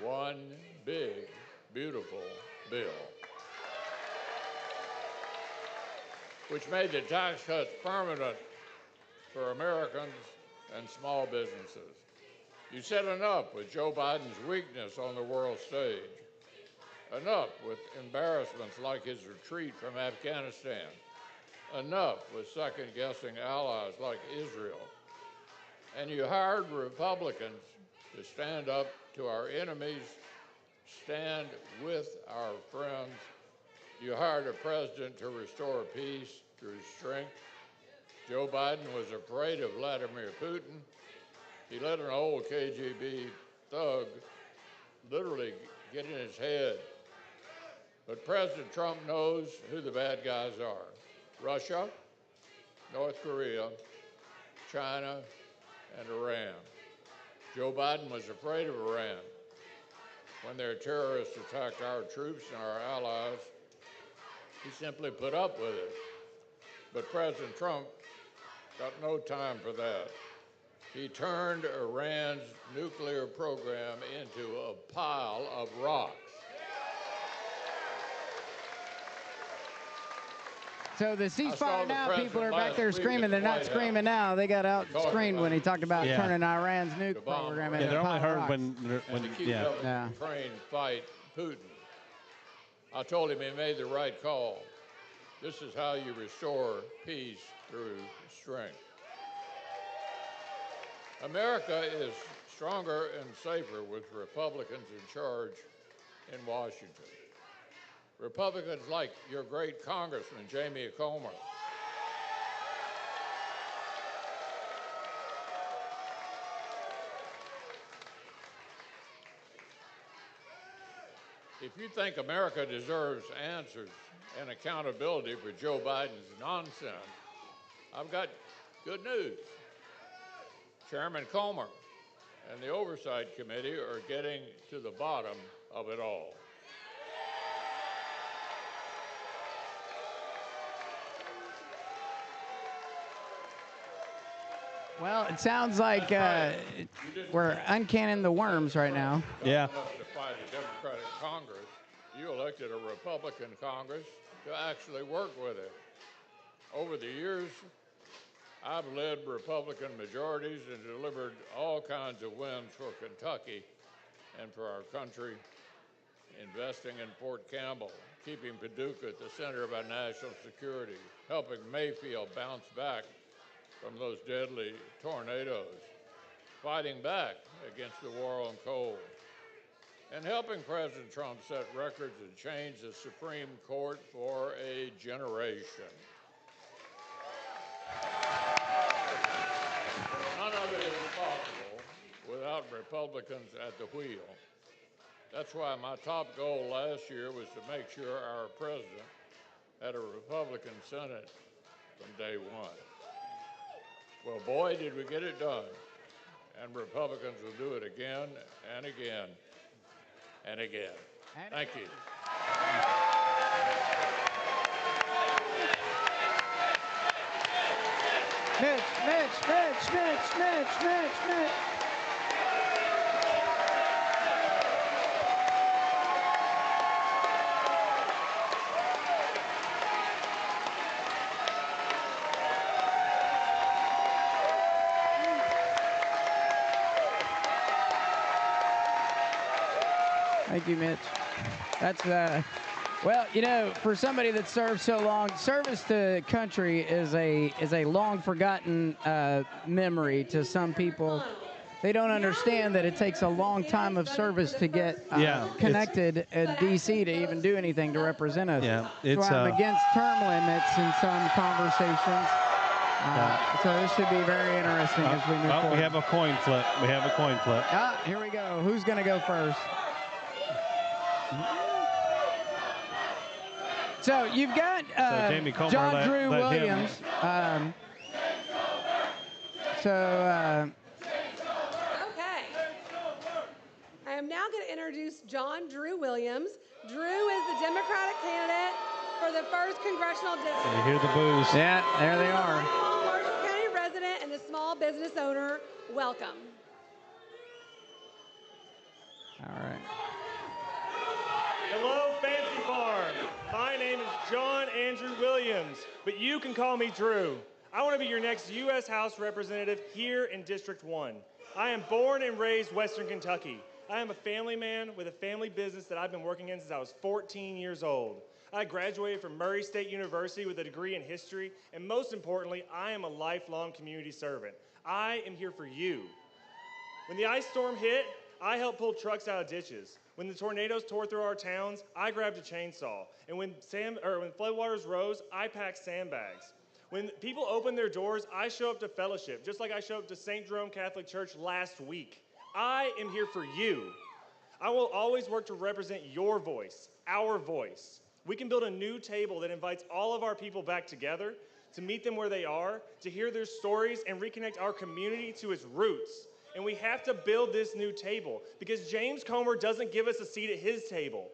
one big, beautiful bill, which made the tax cuts permanent for Americans and small businesses. You said enough with Joe Biden's weakness on the world stage, enough with embarrassments like his retreat from Afghanistan, enough with second-guessing allies like Israel. And you hired Republicans to stand up to our enemies, stand with our friends. You hired a president to restore peace through strength. Joe Biden was afraid of Vladimir Putin. He let an old KGB thug literally get in his head. But President Trump knows who the bad guys are: Russia, North Korea, China, and Iran. Joe Biden was afraid of Iran. When their terrorists attacked our troops and our allies, he simply put up with it. But President Trump got no time for that. He turned Iran's nuclear program into a pile of rocks. So the ceasefire now, people are back there screaming. They're not screaming now. They got out screamed when he talked about turning Iran's nuke program into a pile of rocks. And to keep helping Ukraine fight Putin. I told him he made the right call. This is how you restore peace through strength. America is stronger and safer with Republicans in charge in Washington. Republicans like your great Congressman, Jamie Comer. If you think America deserves answers and accountability for Joe Biden's nonsense, I've got good news. Chairman Comer and the Oversight Committee are getting to the bottom of it all. Well, it sounds like we're uncanning the worms right now. Yeah. To fight a Democratic Congress, you elected a Republican Congress to actually work with it. Over the years, I've led Republican majorities and delivered all kinds of wins for Kentucky and for our country, investing in Fort Campbell, keeping Pt2 at the center of our national security, helping Mayfield bounce back from those deadly tornadoes, fighting back against the war on coal, and helping President Trump set records and change the Supreme Court for a generation. None of it is possible without Republicans at the wheel. That's why my top goal last year was to make sure our president had a Republican Senate from day one. Well, boy, did we get it done. And Republicans will do it again and again and again. Thank you. Mitch. Thank you, Mitch. That's, well, you know, for somebody that served so long, service to country is a long forgotten memory to some people. They don't understand that it takes a long time of service to get connected in D.C. to even do anything to represent us. Yeah, it's so I'm against term limits in some conversations. So this should be very interesting as we move forward. We have a coin flip. Here we go. Who's going to go first? So you've got John Drew Williams. Okay. I am now going to introduce John Drew Williams. Drew is the Democratic candidate for the 1st Congressional District. You hear the boos. Yeah, there they are. Marshall County resident and a small business owner. Welcome. All right. Hello, Fancy Farm. My name is John Andrew Williams, but you can call me Drew. I want to be your next U.S. House representative here in District 1. I am born and raised Western Kentucky. I am a family man with a family business that I've been working in since I was 14 years old. I graduated from Murray State University with a degree in history, and most importantly, I am a lifelong community servant. I am here for you. When the ice storm hit, I helped pull trucks out of ditches. When the tornadoes tore through our towns, I grabbed a chainsaw. And when floodwaters rose, I packed sandbags. When people open their doors, I show up to fellowship, just like I showed up to St. Jerome Catholic Church last week. I am here for you. I will always work to represent your voice, our voice. We can build a new table that invites all of our people back together, to meet them where they are, to hear their stories, and reconnect our community to its roots. And we have to build this new table, because James Comer doesn't give us a seat at his table.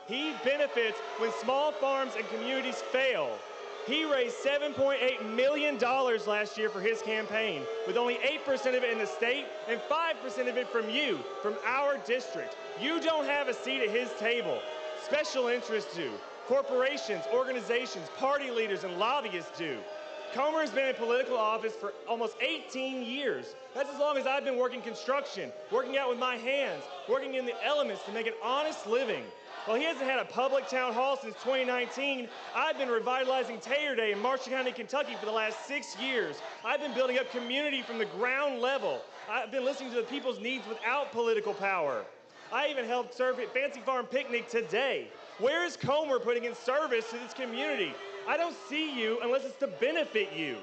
He benefits when small farms and communities fail. He raised $7.8 million last year for his campaign, with only 8% of it in the state and 5% of it from you, from our district. You don't have a seat at his table. Special interests do. Corporations, organizations, party leaders, and lobbyists do. Comer has been in political office for almost 18 years. That's as long as I've been working construction, working out with my hands, working in the elements to make an honest living. While he hasn't had a public town hall since 2019, I've been revitalizing Taylor Day in Marshall County, Kentucky for the last 6 years. I've been building up community from the ground level. I've been listening to the people's needs without political power. I even helped serve at Fancy Farm Picnic today. Where is Comer putting in service to this community? I don't see you unless it's to benefit you.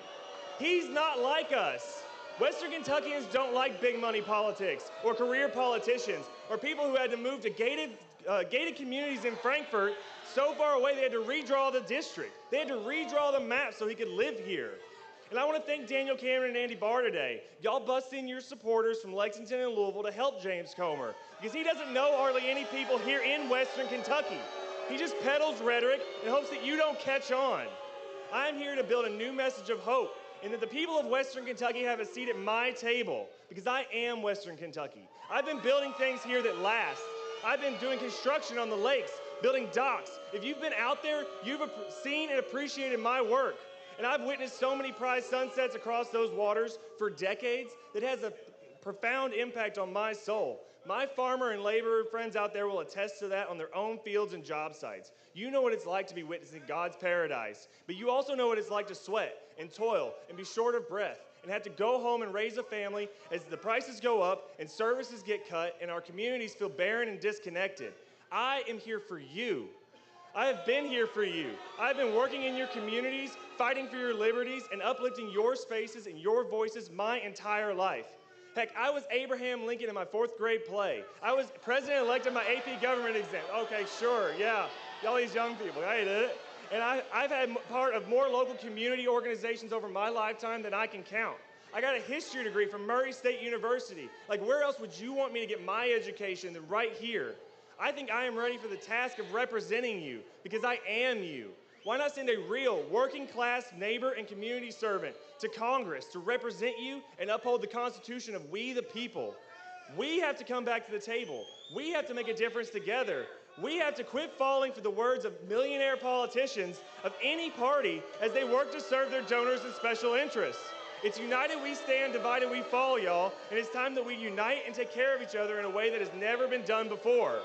He's not like us. Western Kentuckians don't like big money politics or career politicians or people who had to move to gated communities in Frankfort so far away they had to redraw the district. They had to redraw the map so he could live here. And I want to thank Daniel Cameron and Andy Barr today. Y'all bust in your supporters from Lexington and Louisville to help James Comer, because he doesn't know hardly any people here in Western Kentucky. He just peddles rhetoric and hopes that you don't catch on. I'm here to build a new message of hope, and that the people of Western Kentucky have a seat at my table, because I am Western Kentucky. I've been building things here that last. I've been doing construction on the lakes, building docks. If you've been out there, you've seen and appreciated my work. And I've witnessed so many prized sunsets across those waters for decades that has a profound impact on my soul. My farmer and laborer friends out there will attest to that on their own fields and job sites. You know what it's like to be witnessing God's paradise, but you also know what it's like to sweat and toil and be short of breath and have to go home and raise a family as the prices go up and services get cut and our communities feel barren and disconnected. I am here for you. I have been here for you. I've been working in your communities, fighting for your liberties, and uplifting your spaces and your voices my entire life. Heck, I was Abraham Lincoln in my 4th grade play. I was president-elect in my AP government exam. Okay, sure, yeah. Y'all these young people, I did it. And I've had part of more local community organizations over my lifetime than I can count. I got a history degree from Murray State University. Like, where else would you want me to get my education than right here? I think I am ready for the task of representing you, because I am you. Why not send a real working-class neighbor and community servant to Congress to represent you and uphold the Constitution of we the people? We have to come back to the table. We have to make a difference together. We have to quit falling for the words of millionaire politicians of any party as they work to serve their donors and special interests. It's united we stand, divided we fall, y'all, and it's time that we unite and take care of each other in a way that has never been done before.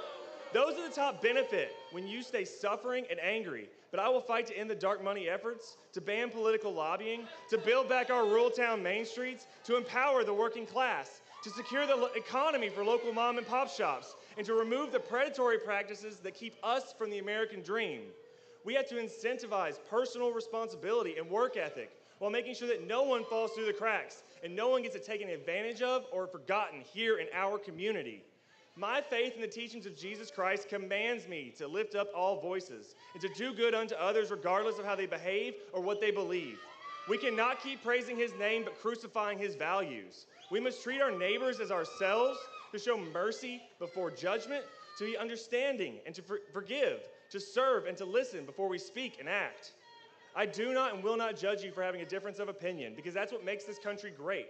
Those are the top benefit when you stay suffering and angry. But I will fight to end the dark money efforts, to ban political lobbying, to build back our rural town main streets, to empower the working class, to secure the economy for local mom and pop shops, and to remove the predatory practices that keep us from the American dream. We have to incentivize personal responsibility and work ethic while making sure that no one falls through the cracks and no one gets taken advantage of or forgotten here in our community. My faith in the teachings of Jesus Christ commands me to lift up all voices and to do good unto others regardless of how they behave or what they believe. We cannot keep praising his name but crucifying his values. We must treat our neighbors as ourselves, to show mercy before judgment, to be understanding and to forgive, to serve and to listen before we speak and act. I do not and will not judge you for having a difference of opinion, because that's what makes this country great.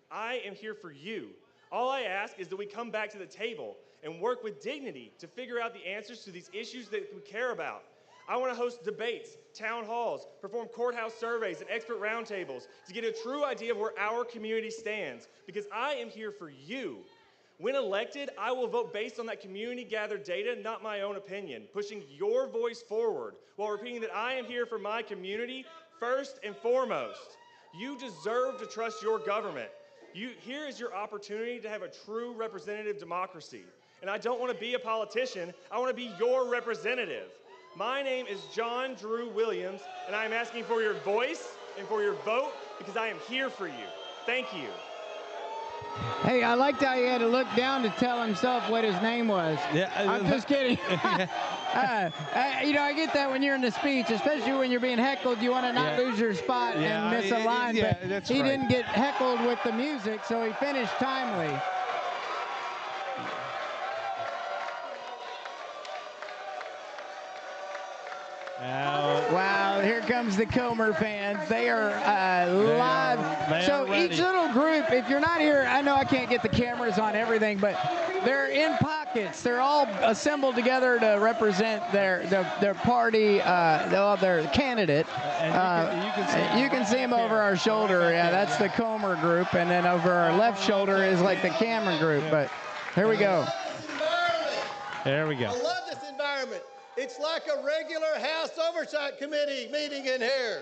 I am here for you. All I ask is that we come back to the table and work with dignity to figure out the answers to these issues that we care about. I want to host debates, town halls, perform courthouse surveys and expert roundtables to get a true idea of where our community stands, because I am here for you. When elected, I will vote based on that community-gathered data, not my own opinion, pushing your voice forward while repeating that I am here for my community first and foremost. You deserve to trust your government. Here is your opportunity to have a true representative democracy. And I don't want to be a politician, I want to be your representative. My name is John Drew Williams, and I'm asking for your voice, and for your vote because I am here for you. Thank you. Hey, I liked how he had to look down to tell himself what his name was. Yeah, I'm just kidding. I get that when you're in the speech, especially when you're being heckled, you want to not lose your spot and miss a line. But he didn't get heckled with the music, so he finished timely. Wow, here comes the Comer fans. They are live. So each little group, if you're not here, I know I can't get the cameras on everything, but they're in pockets. They're all assembled together to represent their party, their candidate. You can see them over our shoulder. Yeah, that's the Comer group, and then over our left shoulder is like the Cameron group. But here we go. There we go. I love this environment. It's like a regular House Oversight Committee meeting in here.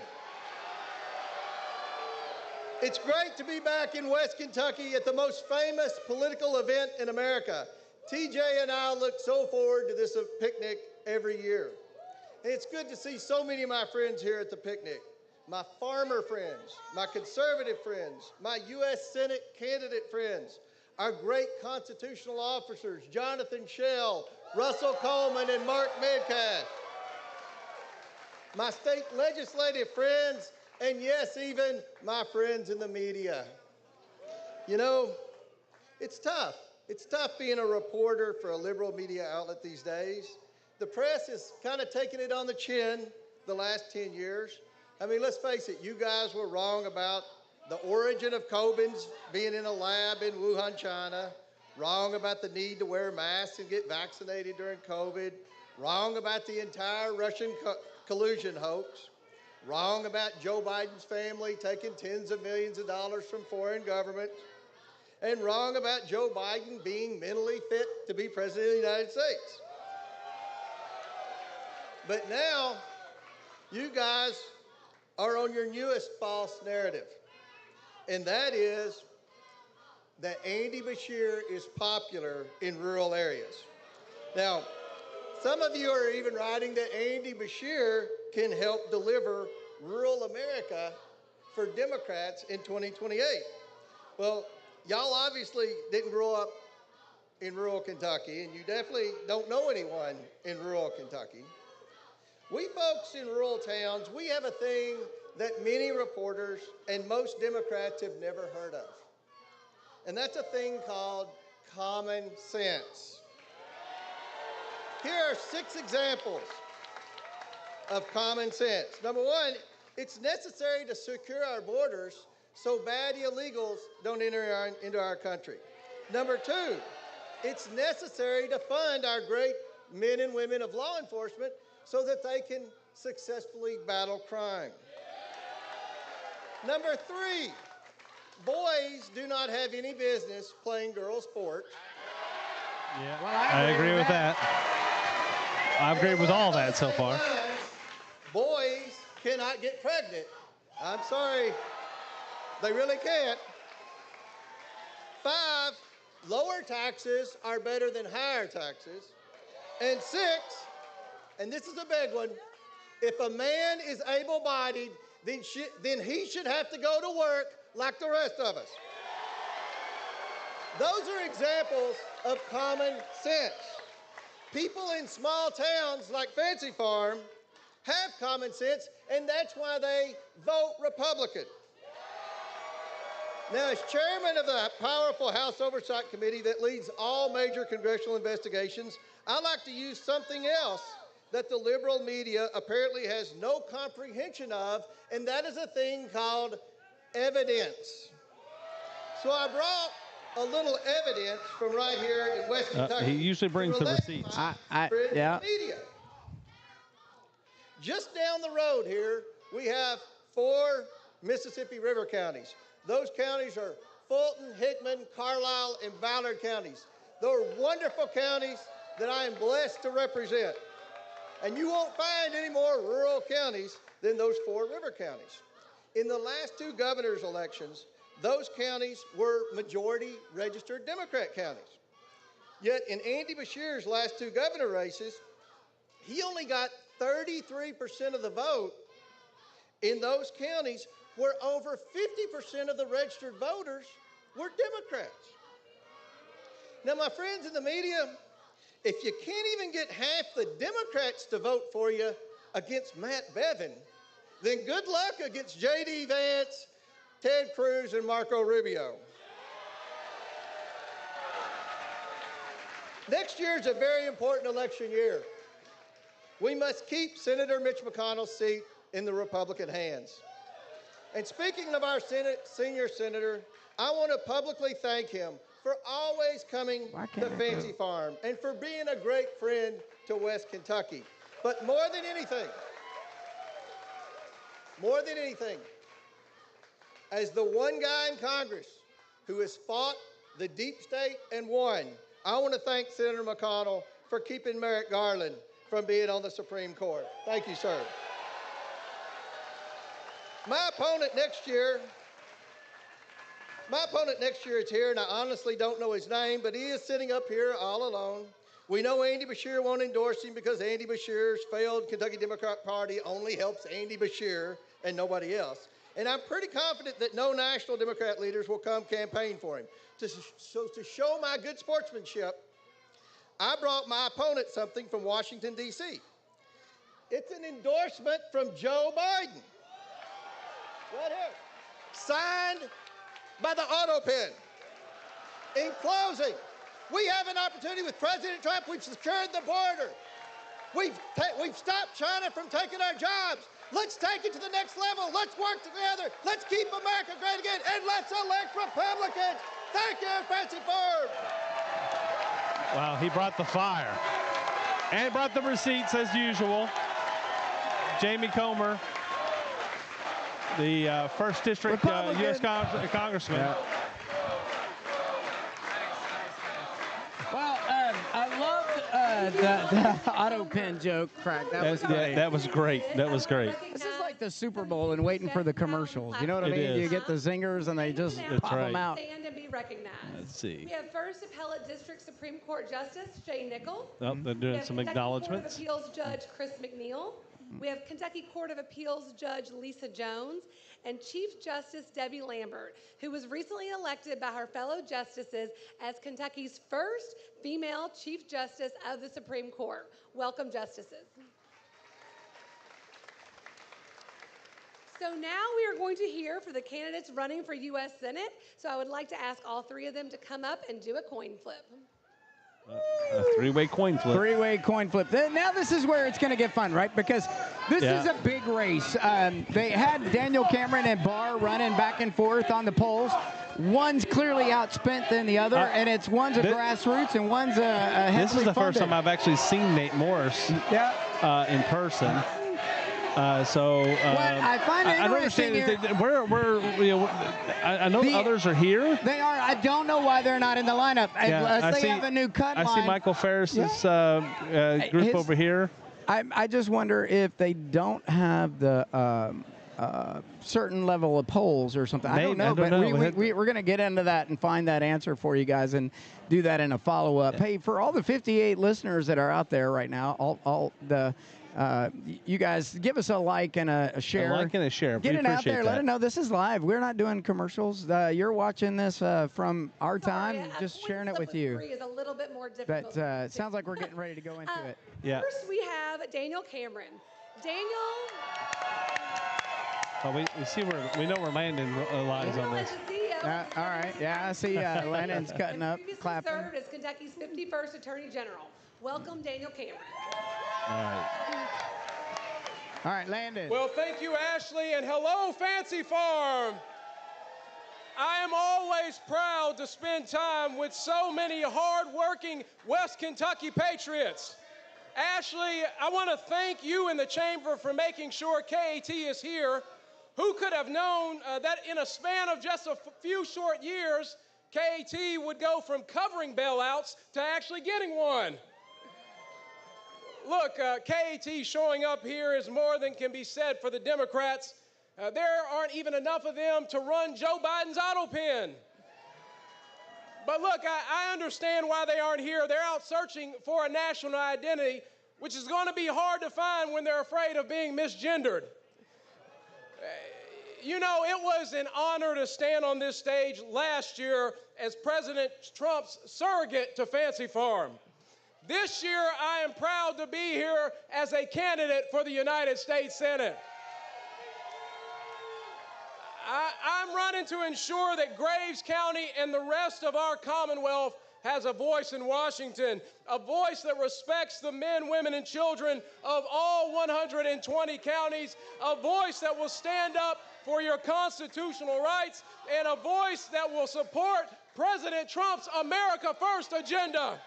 It's great to be back in West Kentucky at the most famous political event in America. TJ and I look so forward to this picnic every year. And it's good to see so many of my friends here at the picnic. My farmer friends, my conservative friends, my U.S. Senate candidate friends, our great constitutional officers, Jonathan Schell, Russell Coleman, and Mark Metcalf. My state legislative friends, and yes, even my friends in the media. You know, it's tough. It's tough being a reporter for a liberal media outlet these days. The press has kind of taken it on the chin the last 10 years. I mean, let's face it, you guys were wrong about the origin of Coben's being in a lab in Wuhan, China. Wrong about the need to wear masks and get vaccinated during COVID. Wrong about the entire Russian collusion hoax. Wrong about Joe Biden's family taking tens of millions of dollars from foreign governments. And wrong about Joe Biden being mentally fit to be president of the United States. But now, you guys are on your newest false narrative. And that is that Andy Beshear is popular in rural areas. Now, some of you are even writing that Andy Beshear can help deliver rural America for Democrats in 2028. Well, y'all obviously didn't grow up in rural Kentucky, and you definitely don't know anyone in rural Kentucky. We folks in rural towns, we have a thing that many reporters and most Democrats have never heard of. And that's a thing called common sense. Here are 6 examples of common sense. Number 1, it's necessary to secure our borders so bad illegals don't enter into our country. Number 2, it's necessary to fund our great men and women of law enforcement so that they can successfully battle crime. Number 3, boys do not have any business playing girls' sports. Yeah, well, I agree with that. I agree with all that so far. Boys cannot get pregnant. I'm sorry, they really can't. 5, lower taxes are better than higher taxes. And 6, and this is a big one, if a man is able-bodied, then he should have to go to work like the rest of us. Those are examples of common sense. People in small towns like Fancy Farm have common sense, and that's why they vote Republican. Now, as chairman of the powerful House Oversight Committee that leads all major congressional investigations, I like to use something else that the liberal media apparently has no comprehension of, and that is a thing called evidence. So I brought a little evidence from right here in West Kentucky. He usually brings the receipts. Yeah. Media. Just down the road here, we have 4 Mississippi River counties. Those counties are Fulton, Hickman, Carlisle, and Ballard counties. They're wonderful counties that I am blessed to represent. And you won't find any more rural counties than those 4 river counties. In the last 2 governor's elections, those counties were majority registered Democrat counties. Yet in Andy Beshear's last 2 governor races, he only got 33% of the vote, in those counties where over 50% of the registered voters were Democrats. Now, my friends in the media, if you can't even get half the Democrats to vote for you against Matt Bevin, then good luck against J.D. Vance, Ted Cruz, and Marco Rubio. Next year is a very important election year. We must keep Senator Mitch McConnell's seat in the Republican hands. And speaking of our senior senator, I want to publicly thank him for always coming to Fancy Farm and for being a great friend to West Kentucky. But more than anything, as the one guy in Congress who has fought the deep state and won, I want to thank Senator McConnell for keeping Merrick Garland from being on the Supreme Court. Thank you, sir. My opponent next year is here, and I honestly don't know his name, but he is sitting up here all alone. We know Andy Beshear won't endorse him because Andy Beshear's failed Kentucky Democrat Party only helps Andy Beshear and nobody else. And I'm pretty confident that no national Democrat leaders will come campaign for him. So to show my good sportsmanship, I brought my opponent something from Washington, D.C. It's an endorsement from Joe Biden. Right here. Signed by the auto pen. In closing, we have an opportunity with President Trump. We've secured the border. We've stopped China from taking our jobs. Let's take it to the next level. Let's work together. Let's keep America great again. And let's elect Republicans. Thank you, Fancy Farm. Wow, he brought the fire. And brought the receipts as usual. Jamie Comer, the 1st District U.S. Congressman. Yeah. Well, I loved the auto pen joke, Crack. That was great. That was great. That was great. This is like the Super Bowl and waiting for the commercials. You know what I mean? You get the zingers and they just pop them out. Stand and be recognized. Let's see. We have First Appellate District Supreme Court Justice Jay Nickel. Oh, they're doing some acknowledgments. Court of Appeals Judge Chris McNeil. We have Kentucky Court of Appeals Judge Lisa Jones and Chief Justice Debbie Lambert, who was recently elected by her fellow justices as Kentucky's first female Chief Justice of the Supreme Court. Welcome, justices. So now we are going to hear for the candidates running for U.S. Senate. So I would like to ask all 3 of them to come up and do a coin flip. A 3-way coin flip. 3-way coin flip. Now this is where it's going to get fun, right? Because this is a big race. They had Daniel Cameron and Barr running back and forth on the polls. One's clearly outspent than the other, and one's a grassroots and one's a heavily This is the first time I've actually seen Nate Morris in person. What I find interesting here, I know others are here. They are. I don't know why they're not in the lineup. Unless they have a new cut line. I see Michael Ferris's group over here. I just wonder if they don't have the certain level of polls or something. I don't know, but we're going to get into that and find that answer for you guys and do that in a follow-up. Hey, for all the 58 listeners that are out there right now, you guys give us a like and a share. A like and a share. Get it out there. Let it know this is live. We're not doing commercials. You're watching this from our time, just sharing it with you. Is a little bit more difficult. But it sounds like we're getting ready to go into it. Yeah. First, we have Daniel Cameron. Daniel. Well, we know where Landon lies on this. All right. Yeah, I see Landon's cutting up, clapping. Served as Kentucky's 51st Attorney General. Welcome, Daniel Cameron. All right, Landon. Well, thank you, Ashley, and hello, Fancy Farm. I am always proud to spend time with so many hard-working West Kentucky patriots. Ashley, I want to thank you and the Chamber for making sure KAT is here. Who could have known that in a span of just a few short years, KAT would go from covering bailouts to actually getting one? Look, KAT showing up here is more than can be said for the Democrats. There aren't even enough of them to run Joe Biden's auto pen. But look, I understand why they aren't here. They're out searching for a national identity, which is going to be hard to find when they're afraid of being misgendered. You know, it was an honor to stand on this stage last year as President Trump's surrogate to Fancy Farm. This year, I am proud to be here as a candidate for the United States Senate. I'm running to ensure that Graves County and the rest of our Commonwealth has a voice in Washington, a voice that respects the men, women, and children of all 120 counties, a voice that will stand up for your constitutional rights, and a voice that will support President Trump's America First agenda.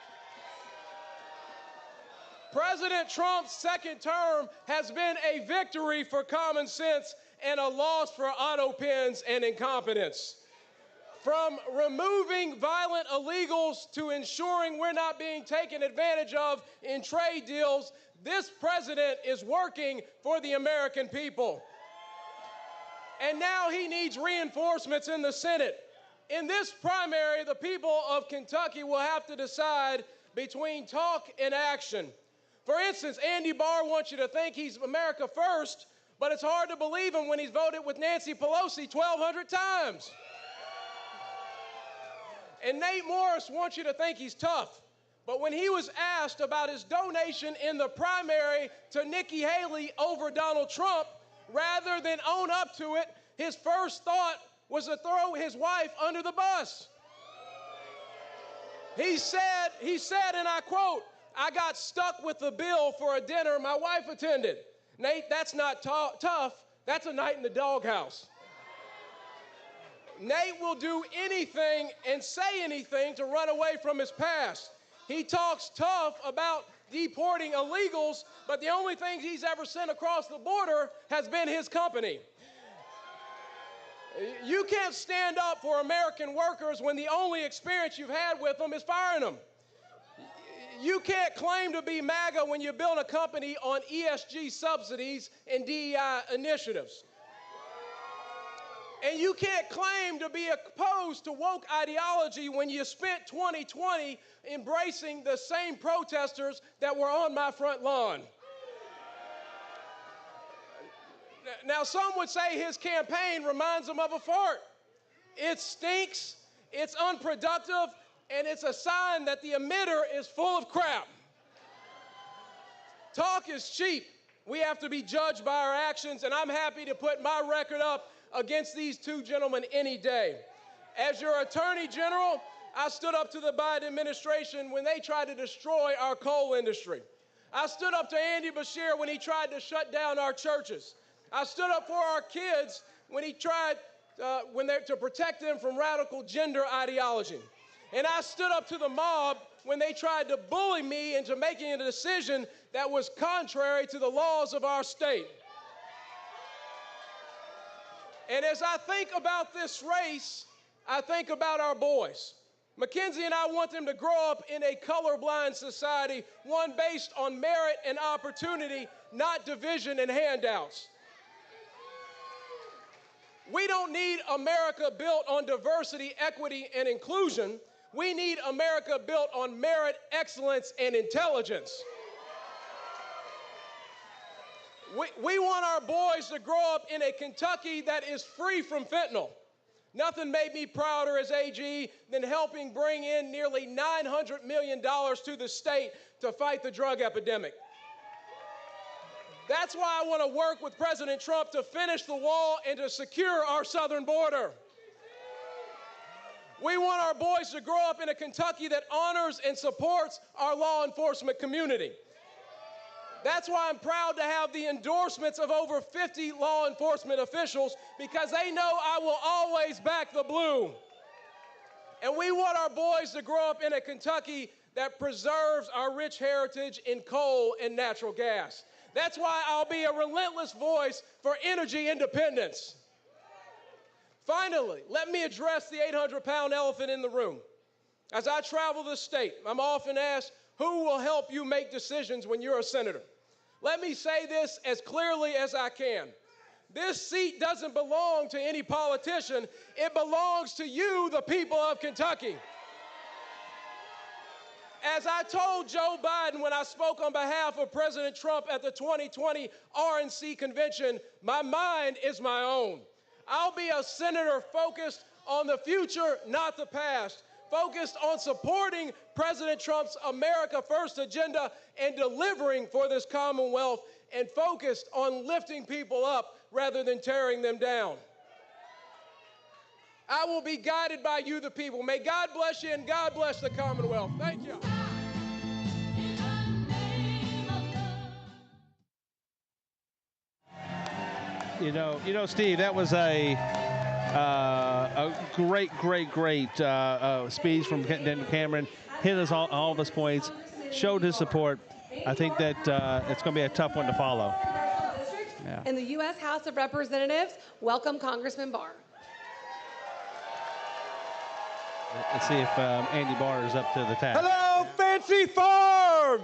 President Trump's second term has been a victory for common sense and a loss for auto pens and incompetence. From removing violent illegals to ensuring we're not being taken advantage of in trade deals, this president is working for the American people. And now he needs reinforcements in the Senate. In this primary, the people of Kentucky will have to decide between talk and action. For instance, Andy Barr wants you to think he's America First, but it's hard to believe him when he's voted with Nancy Pelosi 1,200 times. And Nate Morris wants you to think he's tough, but when he was asked about his donation in the primary to Nikki Haley over Donald Trump, rather than own up to it, his first thought was to throw his wife under the bus. He said, and I quote, "I got stuck with the bill for a dinner my wife attended." Nate, that's not tough. That's a night in the doghouse. Nate will do anything and say anything to run away from his past. He talks tough about deporting illegals, but the only thing he's ever sent across the border has been his company. You can't stand up for American workers when the only experience you've had with them is firing them. You can't claim to be MAGA when you build a company on ESG subsidies and DEI initiatives. And you can't claim to be opposed to woke ideology when you spent 2020 embracing the same protesters that were on my front lawn. Now, some would say his campaign reminds him of a fart. It stinks, it's unproductive, and it's a sign that the emitter is full of crap. Talk is cheap. We have to be judged by our actions, and I'm happy to put my record up against these two gentlemen any day. As your Attorney General, I stood up to the Biden administration when they tried to destroy our coal industry. I stood up to Andy Beshear when he tried to shut down our churches. I stood up for our kids when he tried to protect them from radical gender ideology. And I stood up to the mob when they tried to bully me into making a decision that was contrary to the laws of our state. And as I think about this race, I think about our boys. Mackenzie and I want them to grow up in a colorblind society, one based on merit and opportunity, not division and handouts. We don't need America built on diversity, equity, and inclusion. We need America built on merit, excellence, and intelligence. We want our boys to grow up in a Kentucky that is free from fentanyl. Nothing made me prouder as AG than helping bring in nearly $900 million to the state to fight the drug epidemic. That's why I want to work with President Trump to finish the wall and to secure our southern border. We want our boys to grow up in a Kentucky that honors and supports our law enforcement community. That's why I'm proud to have the endorsements of over 50 law enforcement officials, because they know I will always back the blue. And we want our boys to grow up in a Kentucky that preserves our rich heritage in coal and natural gas. That's why I'll be a relentless voice for energy independence. Finally, let me address the 800-pound elephant in the room. As I travel the state, I'm often asked, who will help you make decisions when you're a senator? Let me say this as clearly as I can. This seat doesn't belong to any politician. It belongs to you, the people of Kentucky. As I told Joe Biden when I spoke on behalf of President Trump at the 2020 RNC convention, my mind is my own. I'll be a senator focused on the future, not the past, focused on supporting President Trump's America First agenda and delivering for this Commonwealth, and focused on lifting people up rather than tearing them down. I will be guided by you, the people. May God bless you and God bless the Commonwealth. Thank you. You know, Steve, that was a great speech from Daniel Cameron. Hit us all of his points, showed his support. I think that it's going to be a tough one to follow. Yeah. In the U.S. House of Representatives, welcome Congressman Barr. Let's see if Andy Barr is up to the task. Hello, Fancy Farm!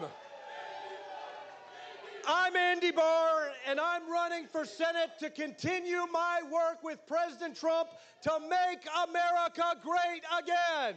I'm Andy Barr, and I'm running for Senate to continue my work with President Trump to make America great again.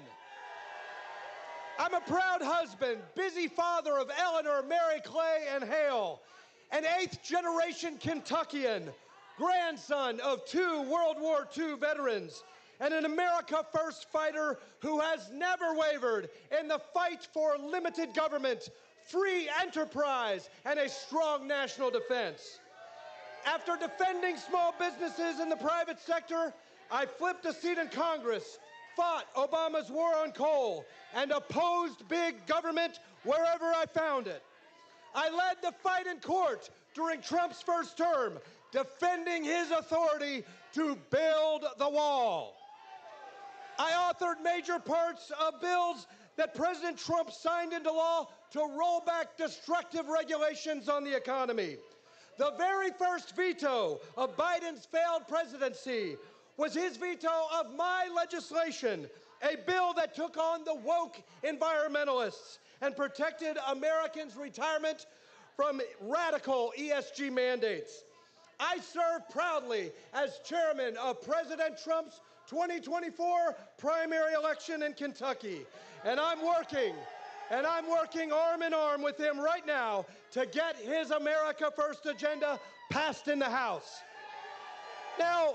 I'm a proud husband, busy father of Eleanor, Mary Clay, and Hale, an 8th-generation Kentuckian, grandson of 2 World War II veterans, and an America First fighter who has never wavered in the fight for limited government, free enterprise, and a strong national defense. After defending small businesses in the private sector, I flipped a seat in Congress, fought Obama's war on coal, and opposed big government wherever I found it. I led the fight in court during Trump's first term, defending his authority to build the wall. I authored major parts of bills that President Trump signed into law to roll back destructive regulations on the economy. The very first veto of Biden's failed presidency was his veto of my legislation, a bill that took on the woke environmentalists and protected Americans' retirement from radical ESG mandates. I serve proudly as chairman of President Trump's 2024 primary election in Kentucky, and I'm working arm in arm with him right now to get his America First agenda passed in the House. Now,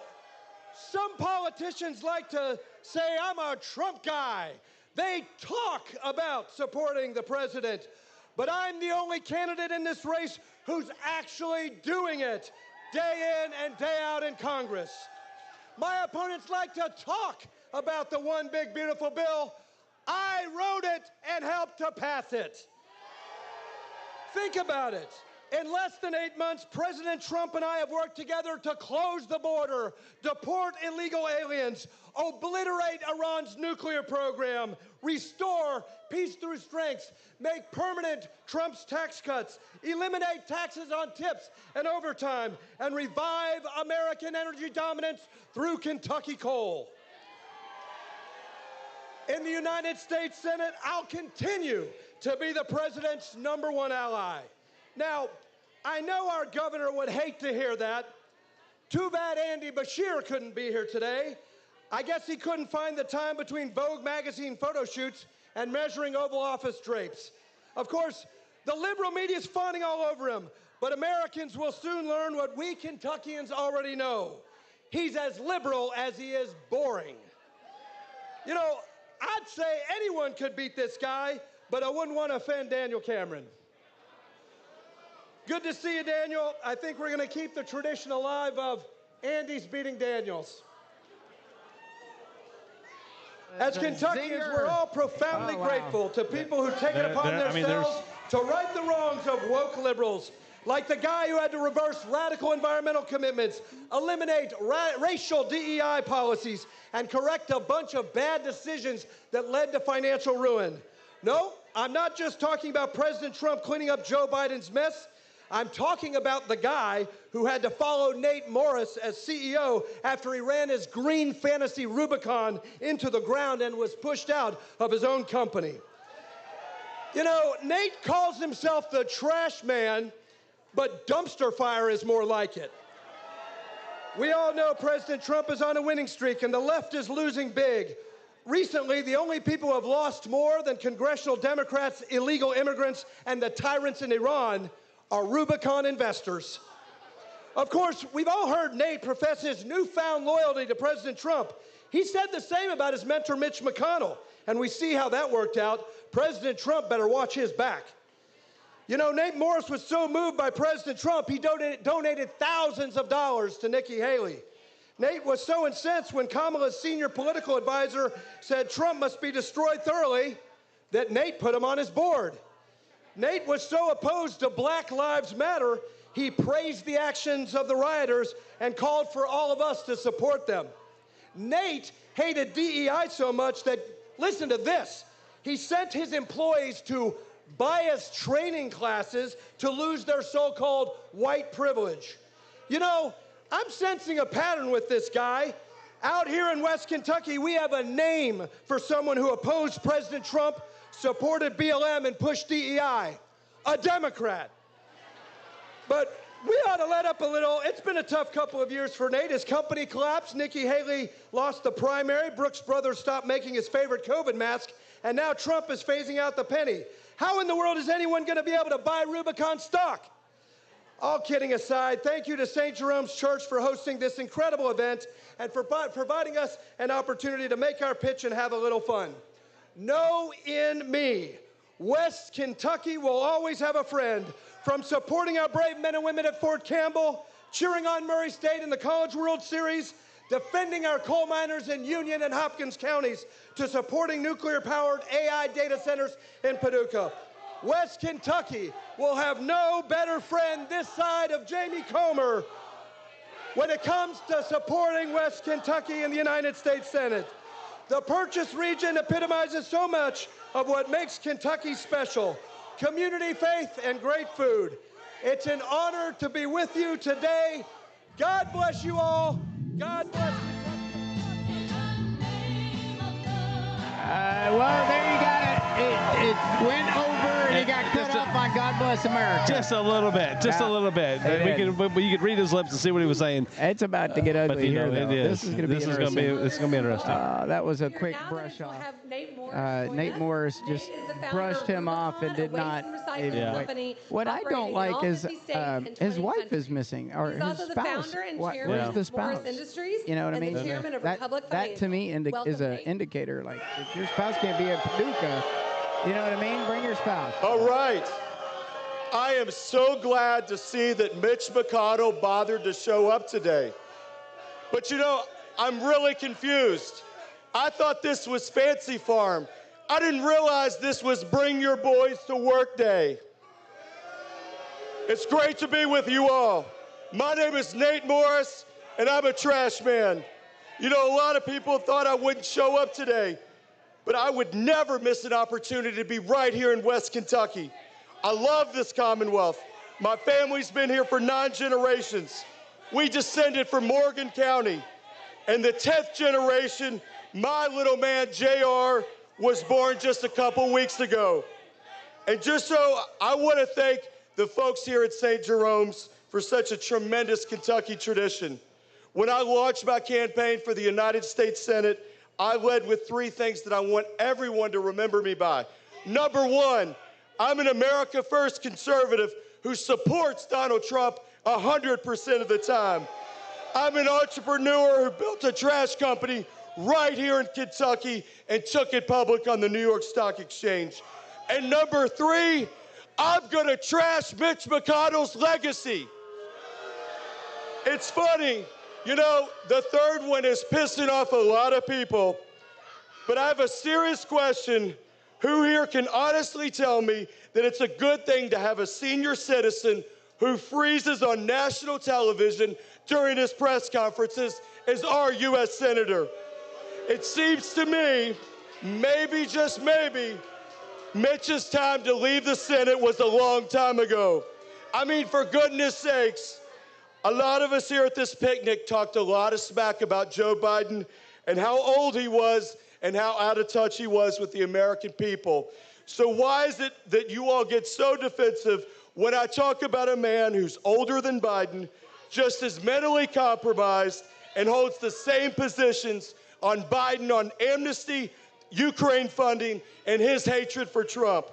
some politicians like to say I'm a Trump guy. They talk about supporting the president, but I'm the only candidate in this race who's actually doing it day in and day out in Congress. My opponents like to talk about the one big beautiful bill. I wrote it and helped to pass it. Think about it. In less than 8 months, President Trump and I have worked together to close the border, deport illegal aliens, obliterate Iran's nuclear program, restore peace through strength, make permanent Trump's tax cuts, eliminate taxes on tips and overtime, and revive American energy dominance through Kentucky coal. In the United States Senate, I'll continue to be the president's #1 ally. Now, I know our governor would hate to hear that. Too bad Andy Beshear couldn't be here today. I guess he couldn't find the time between Vogue magazine photo shoots and measuring Oval Office drapes. Of course, the liberal media is fawning all over him, but Americans will soon learn what we Kentuckians already know. He's as liberal as he is boring. You know, I'd say anyone could beat this guy, but I wouldn't want to offend Daniel Cameron. Good to see you, Daniel. I think we're going to keep the tradition alive of Andy's beating Daniels. As Kentuckians, we're all profoundly grateful to people who take it upon themselves to right the wrongs of woke liberals, like the guy who had to reverse radical environmental commitments, eliminate racial DEI policies, and correct a bunch of bad decisions that led to financial ruin. No, I'm not just talking about President Trump cleaning up Joe Biden's mess. I'm talking about the guy who had to follow Nate Morris as CEO after he ran his green fantasy Rubicon into the ground and was pushed out of his own company. You know, Nate calls himself the trash man, but dumpster fire is more like it. We all know President Trump is on a winning streak and the left is losing big. Recently, the only people who have lost more than congressional Democrats, illegal immigrants, and the tyrants in Iran are Rubicon investors. Of course, we've all heard Nate profess his newfound loyalty to President Trump. He said the same about his mentor, Mitch McConnell, and we see how that worked out. President Trump better watch his back. You know, Nate Morris was so moved by President Trump, he donated thousands of dollars to Nikki Haley. Nate was so incensed when Kamala's senior political advisor said Trump must be destroyed thoroughly that Nate put him on his board. Nate was so opposed to Black Lives Matter, he praised the actions of the rioters and called for all of us to support them. Nate hated DEI so much that, listen to this, he sent his employees to bias training classes to lose their so-called white privilege. You know, I'm sensing a pattern with this guy. Out here in West Kentucky, we have a name for someone who opposed President Trump, supported BLM, and pushed DEI. A Democrat. But we ought to let up a little. It's been a tough couple of years for Nate. His company collapsed. Nikki Haley lost the primary. Brooks Brothers stopped making his favorite COVID mask. And now Trump is phasing out the penny. How in the world is anyone going to be able to buy Rubicon stock? All kidding aside, thank you to St. Jerome's Church for hosting this incredible event and for providing us an opportunity to make our pitch and have a little fun. Know in me, West Kentucky will always have a friend. From supporting our brave men and women at Fort Campbell, cheering on Murray State in the College World Series, defending our coal miners in Union and Hopkins counties, to supporting nuclear-powered AI data centers in Paducah. West Kentucky will have no better friend this side of Jamie Comer when it comes to supporting West Kentucky in the United States Senate. The Purchase region epitomizes so much of what makes Kentucky special: community, faith, and great food. It's an honor to be with you today. God bless you all. God bless you. Well, there you got it. It went over, and he got cut off on God Bless America. Just a little bit. Just a little bit. You could read his lips and see what he was saying. It's about to get ugly here, though. This is going to be interesting. This is going to be interesting. That was a quick brush off. Nate Morris just brushed him off and did not even wait. What I don't like is his wife is missing, or his spouse. Where's the spouse? You know what I mean? That to me is an indicator. Like, if your spouse can't be at Paducah, you know what I mean? Bring your spouse. All right. I am so glad to see that Mitch McConnell bothered to show up today. But you know, I'm really confused. I thought this was Fancy Farm. I didn't realize this was Bring Your Boys to Work Day. It's great to be with you all. My name is Nate Morris, and I'm a trash man. You know, a lot of people thought I wouldn't show up today, but I would never miss an opportunity to be right here in West Kentucky. I love this Commonwealth. My family's been here for 9 generations. We descended from Morgan County. And the 10th generation, my little man, JR, was born just a couple weeks ago. And just so, I want to thank the folks here at St. Jerome's for such a tremendous Kentucky tradition. When I launched my campaign for the United States Senate, I led with 3 things that I want everyone to remember me by. Number 1, I'm an America First conservative who supports Donald Trump 100% of the time. I'm an entrepreneur who built a trash company right here in Kentucky and took it public on the New York Stock Exchange. And number 3, I'm gonna trash Mitch McConnell's legacy. It's funny, you know, the third one is pissing off a lot of people, but I have a serious question. Who here can honestly tell me that it's a good thing to have a senior citizen who freezes on national television during his press conferences as our U.S. Senator? It seems to me, maybe, just maybe, Mitch's time to leave the Senate was a long time ago. I mean, for goodness sakes, a lot of us here at this picnic talked a lot of smack about Joe Biden and how old he was and how out of touch he was with the American people. So why is it that you all get so defensive when I talk about a man who's older than Biden, just as mentally compromised, and holds the same positions on Biden, on amnesty, Ukraine funding, and his hatred for Trump.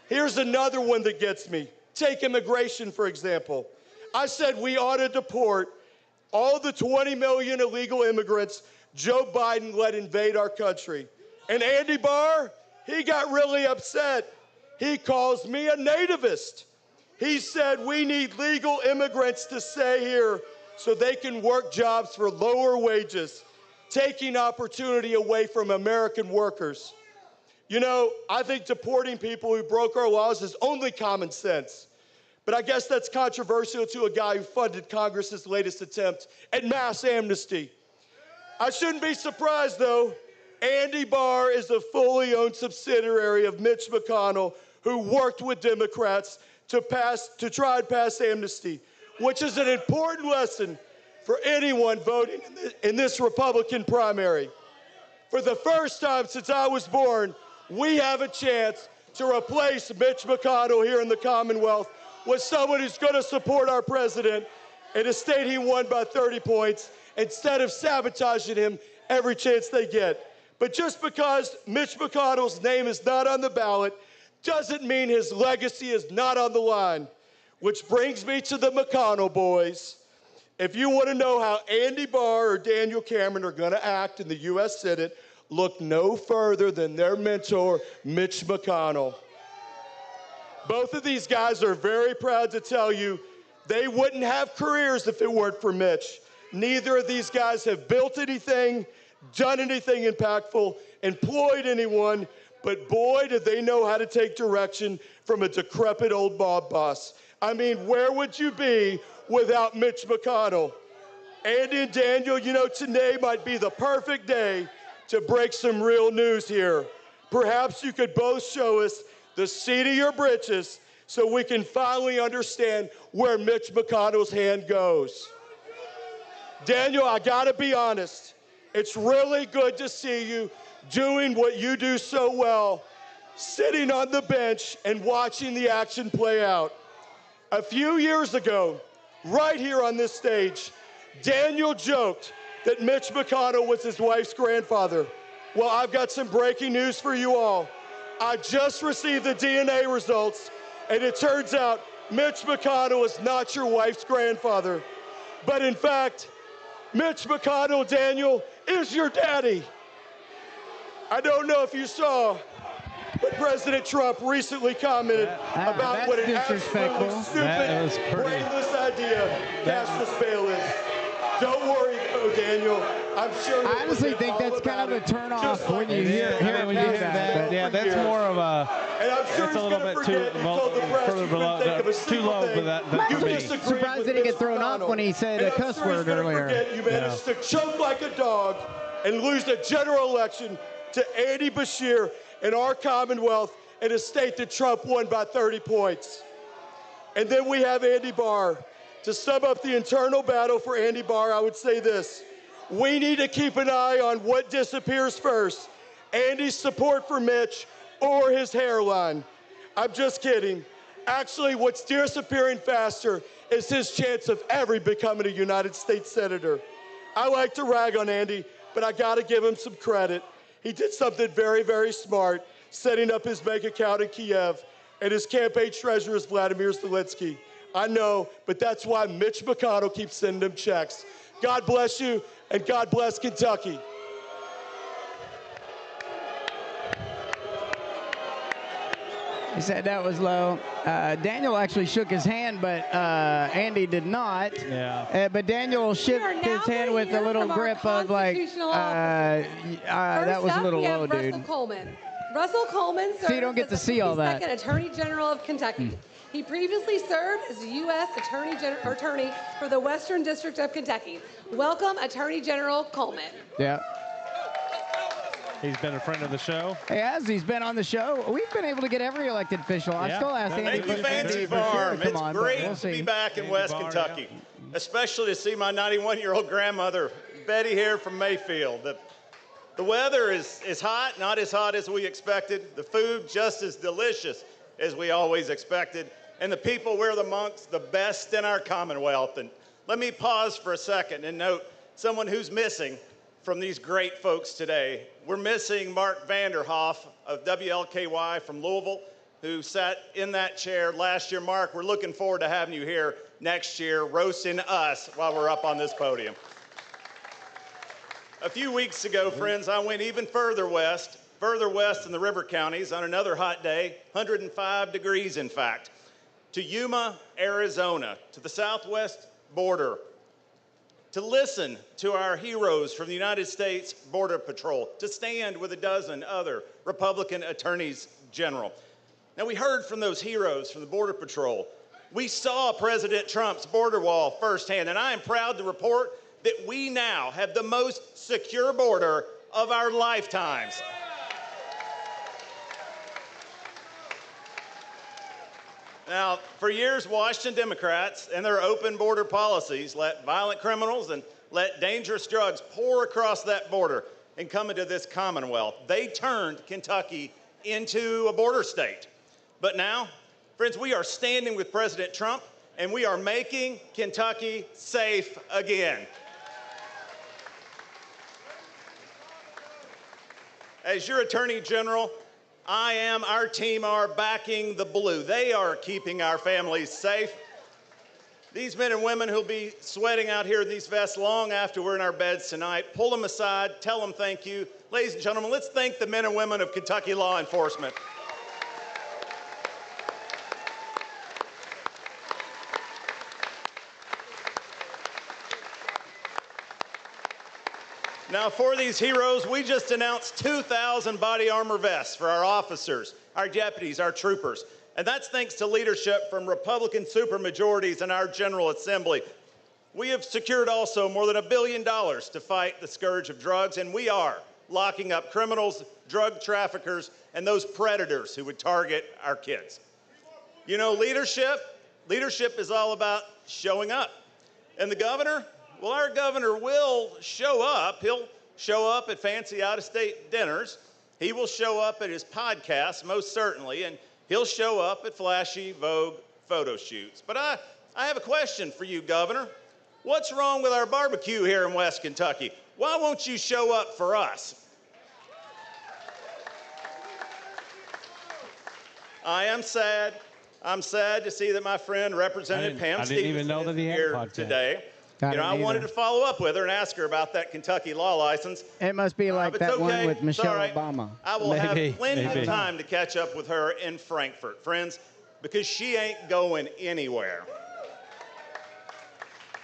Here's another one that gets me. Take immigration, for example. I said we ought to deport all the 20 million illegal immigrants Joe Biden let invade our country. And Andy Barr, he got really upset. He calls me a nativist. He said we need legal immigrants to stay here so they can work jobs for lower wages, taking opportunity away from American workers. You know, I think deporting people who broke our laws is only common sense. But I guess that's controversial to a guy who funded Congress's latest attempt at mass amnesty. I shouldn't be surprised, though. Andy Barr is a fully owned subsidiary of Mitch McConnell, who worked with Democrats to try and pass amnesty, which is an important lesson for anyone voting in this Republican primary. For the first time since I was born, we have a chance to replace Mitch McConnell here in the Commonwealth with someone who's going to support our president in a state he won by 30 points instead of sabotaging him every chance they get. But just because Mitch McConnell's name is not on the ballot doesn't mean his legacy is not on the line. Which brings me to the McConnell boys. If you want to know how Andy Barr or Daniel Cameron are going to act in the U.S. Senate, look no further than their mentor, Mitch McConnell. Both of these guys are very proud to tell you they wouldn't have careers if it weren't for Mitch. Neither of these guys have built anything, done anything impactful, employed anyone, but boy, did they know how to take direction from a decrepit old mob boss. I mean, where would you be without Mitch McConnell? Andy and Daniel, you know, today might be the perfect day to break some real news here. Perhaps you could both show us the seat of your britches so we can finally understand where Mitch McConnell's hand goes. Daniel, I gotta be honest. It's really good to see you doing what you do so well, sitting on the bench and watching the action play out. A few years ago, right here on this stage, Daniel joked that Mitch McConnell was his wife's grandfather. Well, I've got some breaking news for you all. I just received the DNA results, and it turns out Mitch McConnell is not your wife's grandfather. But in fact, Mitch McConnell, Daniel, is your daddy. I don't know if you saw, but President Trump recently commented about what an absolutely stupid, brainless idea cashless bail is. Don't worry, Daniel. I'm sure. I honestly think that's kind of a turnoff when you hear that. Yeah, that's more of a. And I'm sure it's a little bit further below, too low for that. Surprised that he get thrown off when he said a cuss word earlier. You managed to choke like a dog and lose the general election to Andy Beshear in our Commonwealth in a state that Trump won by 30 points. And then we have Andy Barr. To sum up the internal battle for Andy Barr, I would say this. We need to keep an eye on what disappears first, Andy's support for Mitch or his hairline. I'm just kidding. Actually, what's disappearing faster is his chance of ever becoming a United States Senator. I like to rag on Andy, but I gotta give him some credit. He did something very, very smart, setting up his bank account in Kiev, and his campaign treasurer is Vladimir Zelensky. I know, but that's why Mitch McConnell keeps sending him checks. God bless you, and God bless Kentucky. He said that was low. Daniel actually shook his hand, but Andy did not. Yeah. But Daniel shook his hand with a little grip of like, that was a little low, dude. Russell Coleman. Russell Coleman serves so you don't get to see all that. Second Attorney General of Kentucky. He previously served as the U.S. Attorney for the Western District of Kentucky. Welcome, Attorney General Coleman. Yeah. He's been a friend of the show. He has. He's been on the show. We've been able to get every elected official. I still ask Andy. Thank you, Fancy Farm. It's great to be back in West Kentucky, especially to see my 91-year-old grandmother, Betty, here from Mayfield. The weather is hot, not as hot as we expected. The food just as delicious as we always expected. And the people, we're amongst the best in our Commonwealth. And let me pause for a second and note someone who's missing, from these great folks today. We're missing Mark Vanderhoff of WLKY from Louisville, who sat in that chair last year. Mark, we're looking forward to having you here next year, roasting us while we're up on this podium. A few weeks ago, friends, I went even further west in the river counties on another hot day, 105 degrees in fact, to Yuma, Arizona, to the southwest border, to listen to our heroes from the United States Border Patrol, to stand with a dozen other Republican attorneys general. Now, we heard from those heroes from the Border Patrol. We saw President Trump's border wall firsthand, and I am proud to report that we now have the most secure border of our lifetimes. Now, for years, Washington Democrats and their open border policies let violent criminals and let dangerous drugs pour across that border and come into this Commonwealth. They turned Kentucky into a border state. But now, friends, we are standing with President Trump, and we are making Kentucky safe again. As your Attorney General, our team are backing the blue. They are keeping our families safe. These men and women who'll be sweating out here in these vests long after we're in our beds tonight, pull them aside, tell them thank you. Ladies and gentlemen, let's thank the men and women of Kentucky law enforcement. Now, for these heroes, we just announced 2,000 body armor vests for our officers, our deputies, our troopers. And that's thanks to leadership from Republican supermajorities in our General Assembly. We have secured also more than $1 billion to fight the scourge of drugs, and we are locking up criminals, drug traffickers, and those predators who would target our kids. You know, leadership is all about showing up. And the governor? Well, our governor will show up. He'll show up at fancy out-of-state dinners. He will show up at his podcast, most certainly, and he'll show up at flashy Vogue photo shoots. But I have a question for you, Governor. What's wrong with our barbecue here in West Kentucky? Why won't you show up for us? I am sad. I'm sad to see that my friend, Representative Pam Stevenson, isn't here today. I wanted to follow up with her and ask her about that Kentucky law license. It must be like that one with Michelle Obama. I will have plenty of time to catch up with her in Frankfurt, friends, because she ain't going anywhere.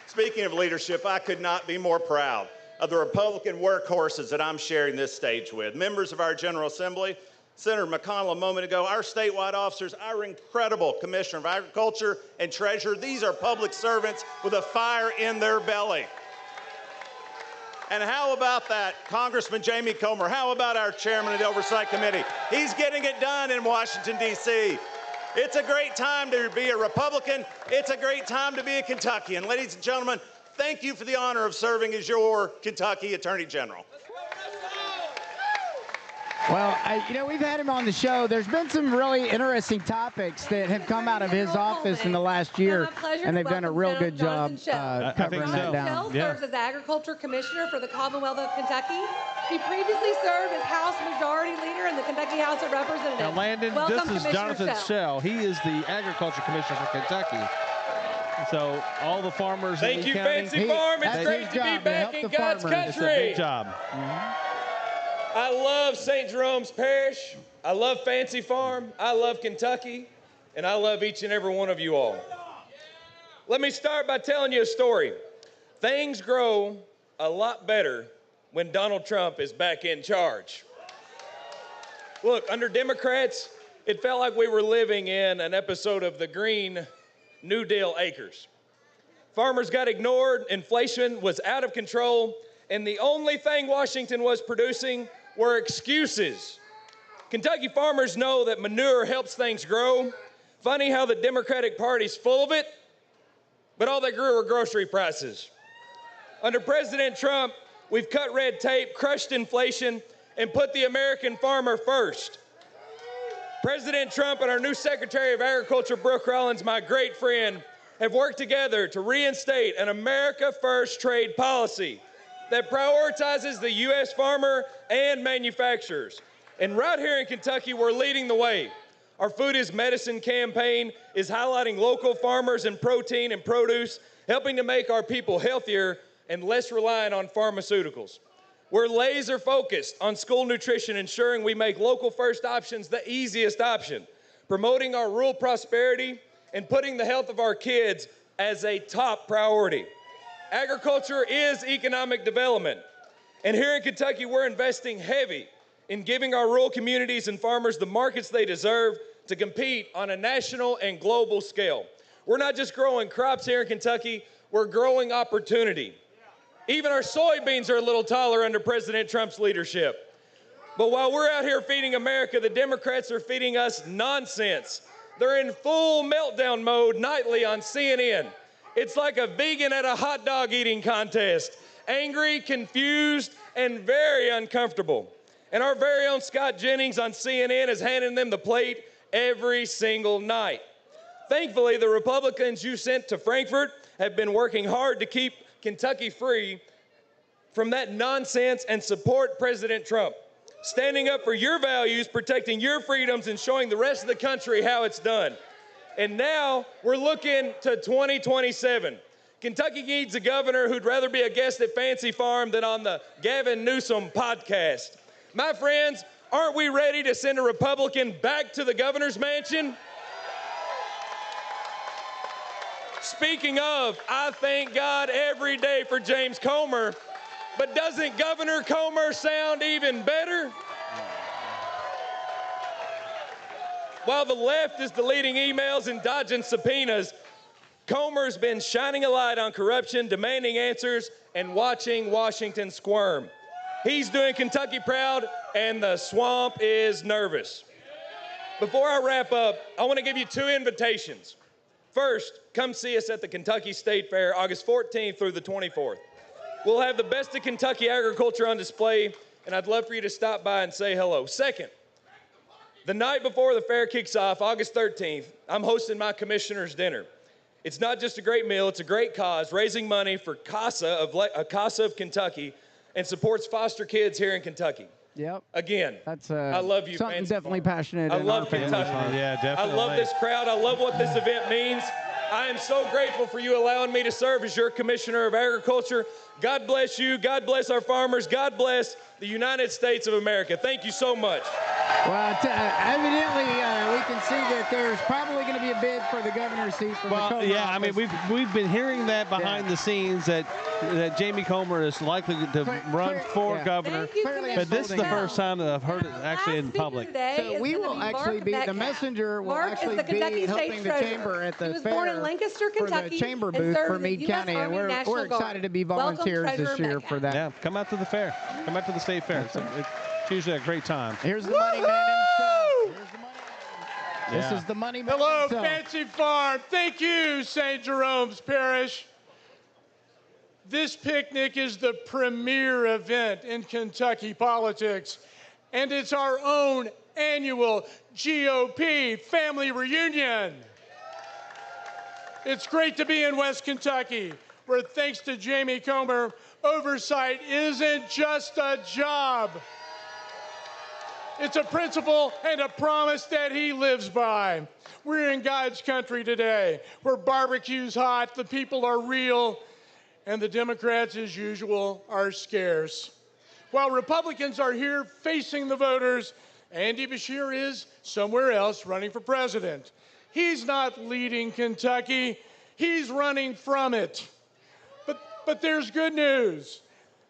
Speaking of leadership, I could not be more proud of the Republican workhorses that I'm sharing this stage with. Members of our General Assembly, Senator McConnell a moment ago, our statewide officers, our incredible Commissioner of Agriculture and Treasurer, these are public servants with a fire in their belly. And how about that, Congressman Jamie Comer? How about our chairman of the Oversight Committee? He's getting it done in Washington, D.C. It's a great time to be a Republican. It's a great time to be a Kentuckian. Ladies and gentlemen, thank you for the honor of serving as your Kentucky Attorney General. Well, we've had him on the show. There's been some really interesting topics that have come out of his office in the last year, and they've done a real good job covering that down. Shell serves as Agriculture Commissioner for the Commonwealth of Kentucky. He previously served as House Majority Leader in the Kentucky House of Representatives. Now, Landon, this is Jonathan Shell. He is the Agriculture Commissioner for Kentucky. So all the farmers in the county. Fancy Farm, it's great to be back in God's country. It's a big job. I love St. Jerome's Parish. I love Fancy Farm. I love Kentucky. And I love each and every one of you all. Let me start by telling you a story. Things grow a lot better when Donald Trump is back in charge. Look, under Democrats, it felt like we were living in an episode of the Green New Deal acres. Farmers got ignored, inflation was out of control, and the only thing Washington was producing were excuses. Kentucky farmers know that manure helps things grow. Funny how the Democratic Party's full of it, but all they grew were grocery prices. Under President Trump, we've cut red tape, crushed inflation, and put the American farmer first. President Trump and our new Secretary of Agriculture, Brooke Rollins, my great friend, have worked together to reinstate an America First trade policy. that prioritizes the U.S. farmer and manufacturers. And right here in Kentucky, we're leading the way. Our Food is Medicine campaign is highlighting local farmers and protein and produce, helping to make our people healthier and less reliant on pharmaceuticals. We're laser focused on school nutrition, ensuring we make local first options the easiest option, promoting our rural prosperity and putting the health of our kids as a top priority. Agriculture is economic development. And here in Kentucky, we're investing heavy in giving our rural communities and farmers the markets they deserve to compete on a national and global scale. We're not just growing crops here in Kentucky, we're growing opportunity. Even our soybeans are a little taller under President Trump's leadership. But while we're out here feeding America, the Democrats are feeding us nonsense. They're in full meltdown mode nightly on CNN. It's like a vegan at a hot dog eating contest. Angry, confused, and very uncomfortable. And our very own Scott Jennings on CNN is handing them the plate every single night. Thankfully, the Republicans you sent to Frankfurt have been working hard to keep Kentucky free from that nonsense and support President Trump, standing up for your values, protecting your freedoms, and showing the rest of the country how it's done. And now we're looking to 2027. Kentucky needs a governor who'd rather be a guest at Fancy Farm than on the Gavin Newsom podcast. My friends, aren't we ready to send a Republican back to the governor's mansion? Speaking of, I thank God every day for James Comer, but doesn't Governor Comer sound even better? While the left is deleting emails and dodging subpoenas, Comer's been shining a light on corruption, demanding answers, and watching Washington squirm. He's doing Kentucky proud, and the swamp is nervous. Before I wrap up, I want to give you two invitations. First, come see us at the Kentucky State Fair, August 14th through the 24th. We'll have the best of Kentucky agriculture on display, and I'd love for you to stop by and say hello. Second, the night before the fair kicks off, August 13th, I'm hosting my commissioner's dinner. It's not just a great meal, it's a great cause, raising money for CASA of Kentucky, and supports foster kids here in Kentucky. Yep. Again, that's I love you, something Fancy definitely Farm. passionate. I in love our family. Kentucky. Yeah, definitely. I love this crowd. I love what this event means. I am so grateful for you allowing me to serve as your Commissioner of Agriculture. God bless you. God bless our farmers. God bless the United States of America. Thank you so much. Well, evidently, we can see that there's probably going to be a bid for the governor's seat for the Comer yeah, I office. mean, we've been hearing that behind the scenes that Jamie Comer is likely to run for governor, but this is the first time that I've heard it actually in public. So we will actually be, the messenger will actually be helping the chamber at the fair born in Lancaster, Kentucky, for the chamber and booth served for in the Meade U.S. County, and Army we're National Guard. excited to be Welcome, volunteers Treasurer this year Metcalf. for that. Yeah, come out to the fair. Come out to the state fair. It's usually a great time. Here's the money man himself. Here's the money man. This is the money man Hello, himself. Fancy Farm. Thank you, St. Jerome's Parish. This picnic is the premier event in Kentucky politics, and it's our own annual GOP family reunion. It's great to be in West Kentucky, where thanks to Jamie Comer, oversight isn't just a job. It's a principle and a promise that he lives by. We're in God's country today, where barbecue's hot, the people are real, and the Democrats, as usual, are scarce. While Republicans are here facing the voters, Andy Beshear is somewhere else running for president. He's not leading Kentucky, he's running from it. But there's good news.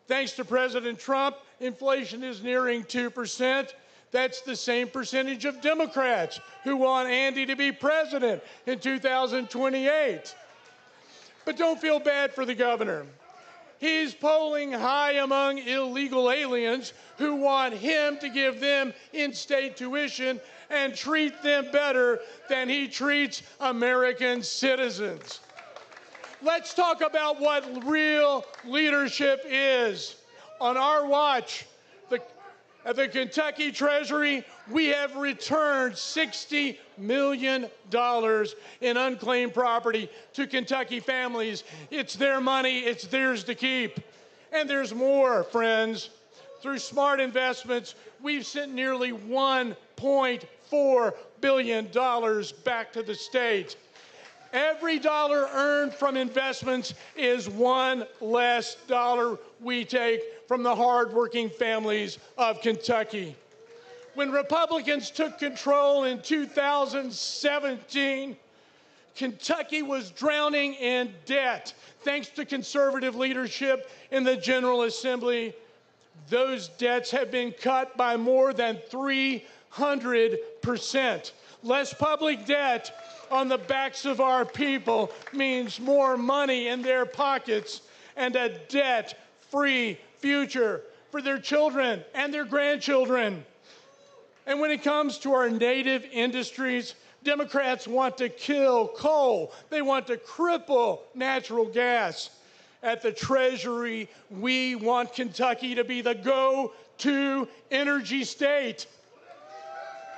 Thanks to President Trump, inflation is nearing 2%. That's the same percentage of Democrats who want Andy to be president in 2028. But don't feel bad for the governor. He's polling high among illegal aliens who want him to give them in-state tuition and treat them better than he treats American citizens. Let's talk about what real leadership is. On our watch, at the Kentucky Treasury, we have returned $60 million in unclaimed property to Kentucky families. It's their money, it's theirs to keep. And there's more, friends. Through smart investments, we've sent nearly $1.4 billion back to the state. Every dollar earned from investments is one less dollar we take from the hardworking families of Kentucky. When Republicans took control in 2017, Kentucky was drowning in debt. Thanks to conservative leadership in the General Assembly, those debts have been cut by more than 300%. Less public debt on the backs of our people means more money in their pockets and a debt-free future for their children and their grandchildren. And when it comes to our native industries, Democrats want to kill coal. They want to cripple natural gas. At the Treasury, we want Kentucky to be the go-to energy state.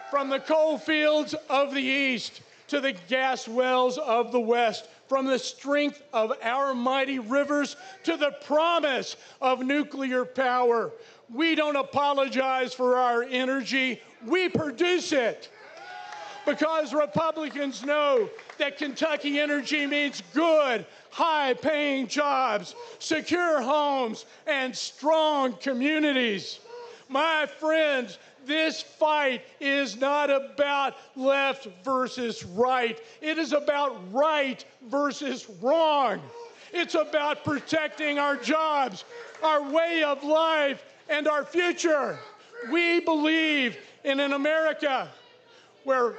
From the coal fields of the East to the gas wells of the West, from the strength of our mighty rivers to the promise of nuclear power. We don't apologize for our energy, we produce it. Because Republicans know that Kentucky energy means good, high-paying jobs, secure homes, and strong communities. My friends, this fight is not about left versus right. It is about right versus wrong. It's about protecting our jobs, our way of life, and our future. We believe in an America where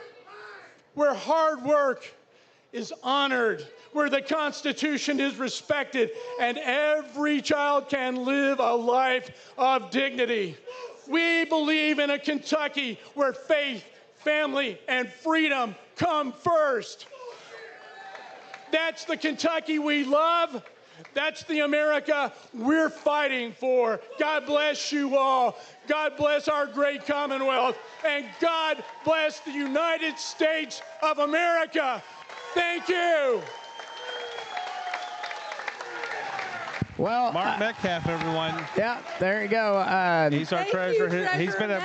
hard work is honored, where the Constitution is respected, and every child can live a life of dignity. We believe in a Kentucky where faith, family, and freedom come first. That's the Kentucky we love. That's the America we're fighting for. God bless you all. God bless our great Commonwealth. And God bless the United States of America. Thank you. Well, Mark Metcalf, everyone. Yeah, there you go. He's our treasurer. He's been a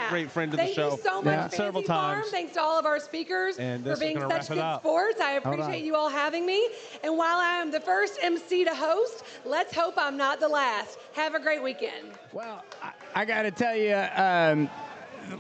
great friend to the show. Thank you so much, several Fancy Farm. times. Thanks to all of our speakers for being such good sports. I appreciate you all having me. And while I am the first MC to host, let's hope I'm not the last. Have a great weekend. Well, I got to tell you,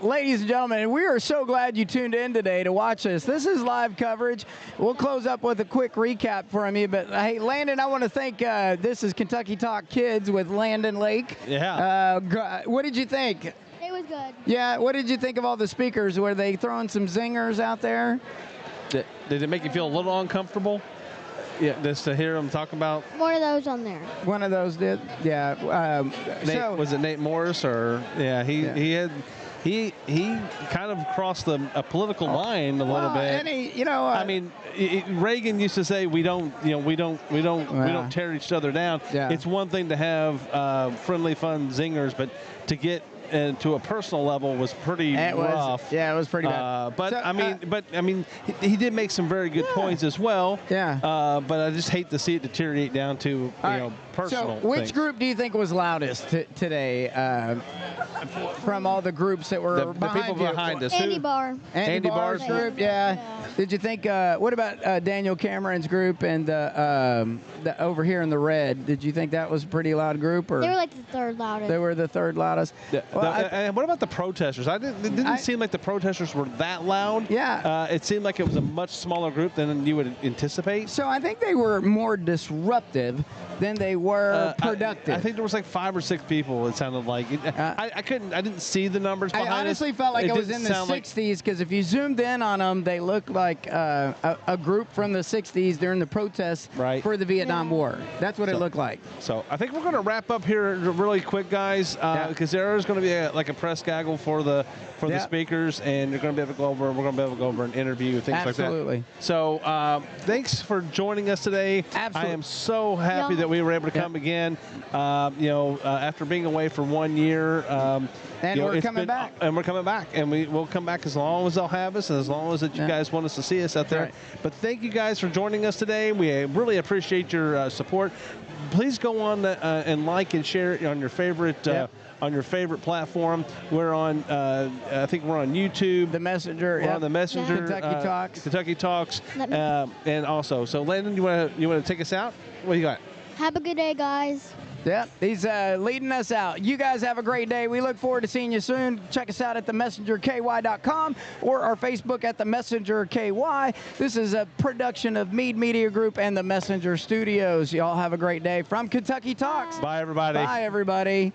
ladies and gentlemen, we are so glad you tuned in today to watch this. This is live coverage. We'll close up with a quick recap from you. But, hey, Landon, I want to thank this is Kentucky Talk Kids with Landon Lake. Yeah. What did you think? It was good. Yeah, what did you think of all the speakers? Were they throwing some zingers out there? Did it make you feel a little uncomfortable? Yeah, just to hear them talk about. One of those on there. One of those did? Yeah. Was it Nate Morris or? Yeah, he kind of crossed a political line a little bit. And I mean, Reagan used to say we don't tear each other down. Yeah. It's one thing to have friendly, fun zingers, but to get to a personal level was pretty rough. Yeah, it was pretty bad. But he did make some very good points as well. Yeah. But I just hate to see it deteriorate down to personal. So, which things. group do you think was loudest today? From all the groups that were the people behind us. Andy Barr. Andy Barr's group, yeah. Did you think? What about Daniel Cameron's group and the over here in the red? Did you think that was a pretty loud group? Or They were like the third loudest. They were the third loudest. And what about the protesters? It didn't seem like the protesters were that loud. Yeah. It seemed like it was a much smaller group than you would anticipate. So I think they were more disruptive than they were productive. I think there was like 5 or 6 people. It sounded like. I didn't see the numbers behind I honestly it. felt like it was didn't in the sound 60s because if you zoomed in on them, they looked like a group from the 60s during the protests for the Vietnam War. That's what it looked like. So I think we're going to wrap up here really quick, guys, because there is going to to be like a press gaggle for the speakers, and you're going to be able to go over. We're going to be able to go over and interview things like that. Absolutely. So thanks for joining us today. Absolutely. I am so happy that we were able to come again. After being away for 1 year, and we're coming back. And we're coming back, and we'll come back as long as they'll have us, and as long as that you guys want us to see us out there. Right. But thank you guys for joining us today. We really appreciate your support. Please go on and like and share it on your favorite platform. We're on, I think we're on YouTube. The Messenger. We're on the Messenger. Kentucky Talks. Kentucky Talks. And also, so Landon, you want to take us out? What do you got? Have a good day, guys. Yep, he's leading us out. You guys have a great day. We look forward to seeing you soon. Check us out at themessengerky.com or our Facebook at The Messenger KY. This is a production of Meade Media Group and The Messenger Studios. Y'all have a great day from Kentucky Talks. Bye, everybody. Bye, everybody.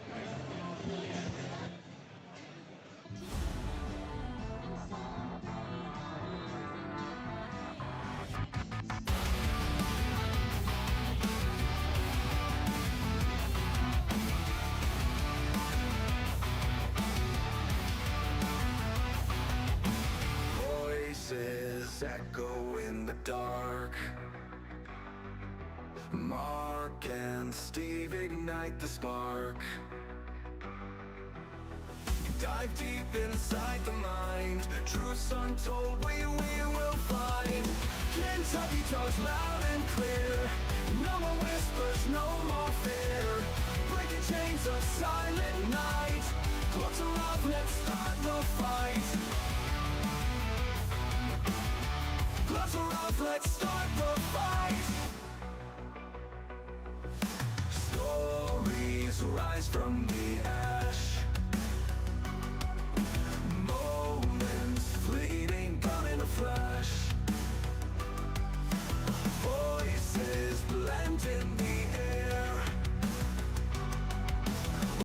Echo in the dark. Mark and Steve ignite the spark. Dive deep inside the mind. Truths untold we will find. Kentucky Talks loud and clear. No more whispers, no more fear. Breaking chains of silent night. Gloves are off, let's start the fight. Gloves are off, let's start the fight. Stories rise from the ash. Moments fleeting, gone in a flash.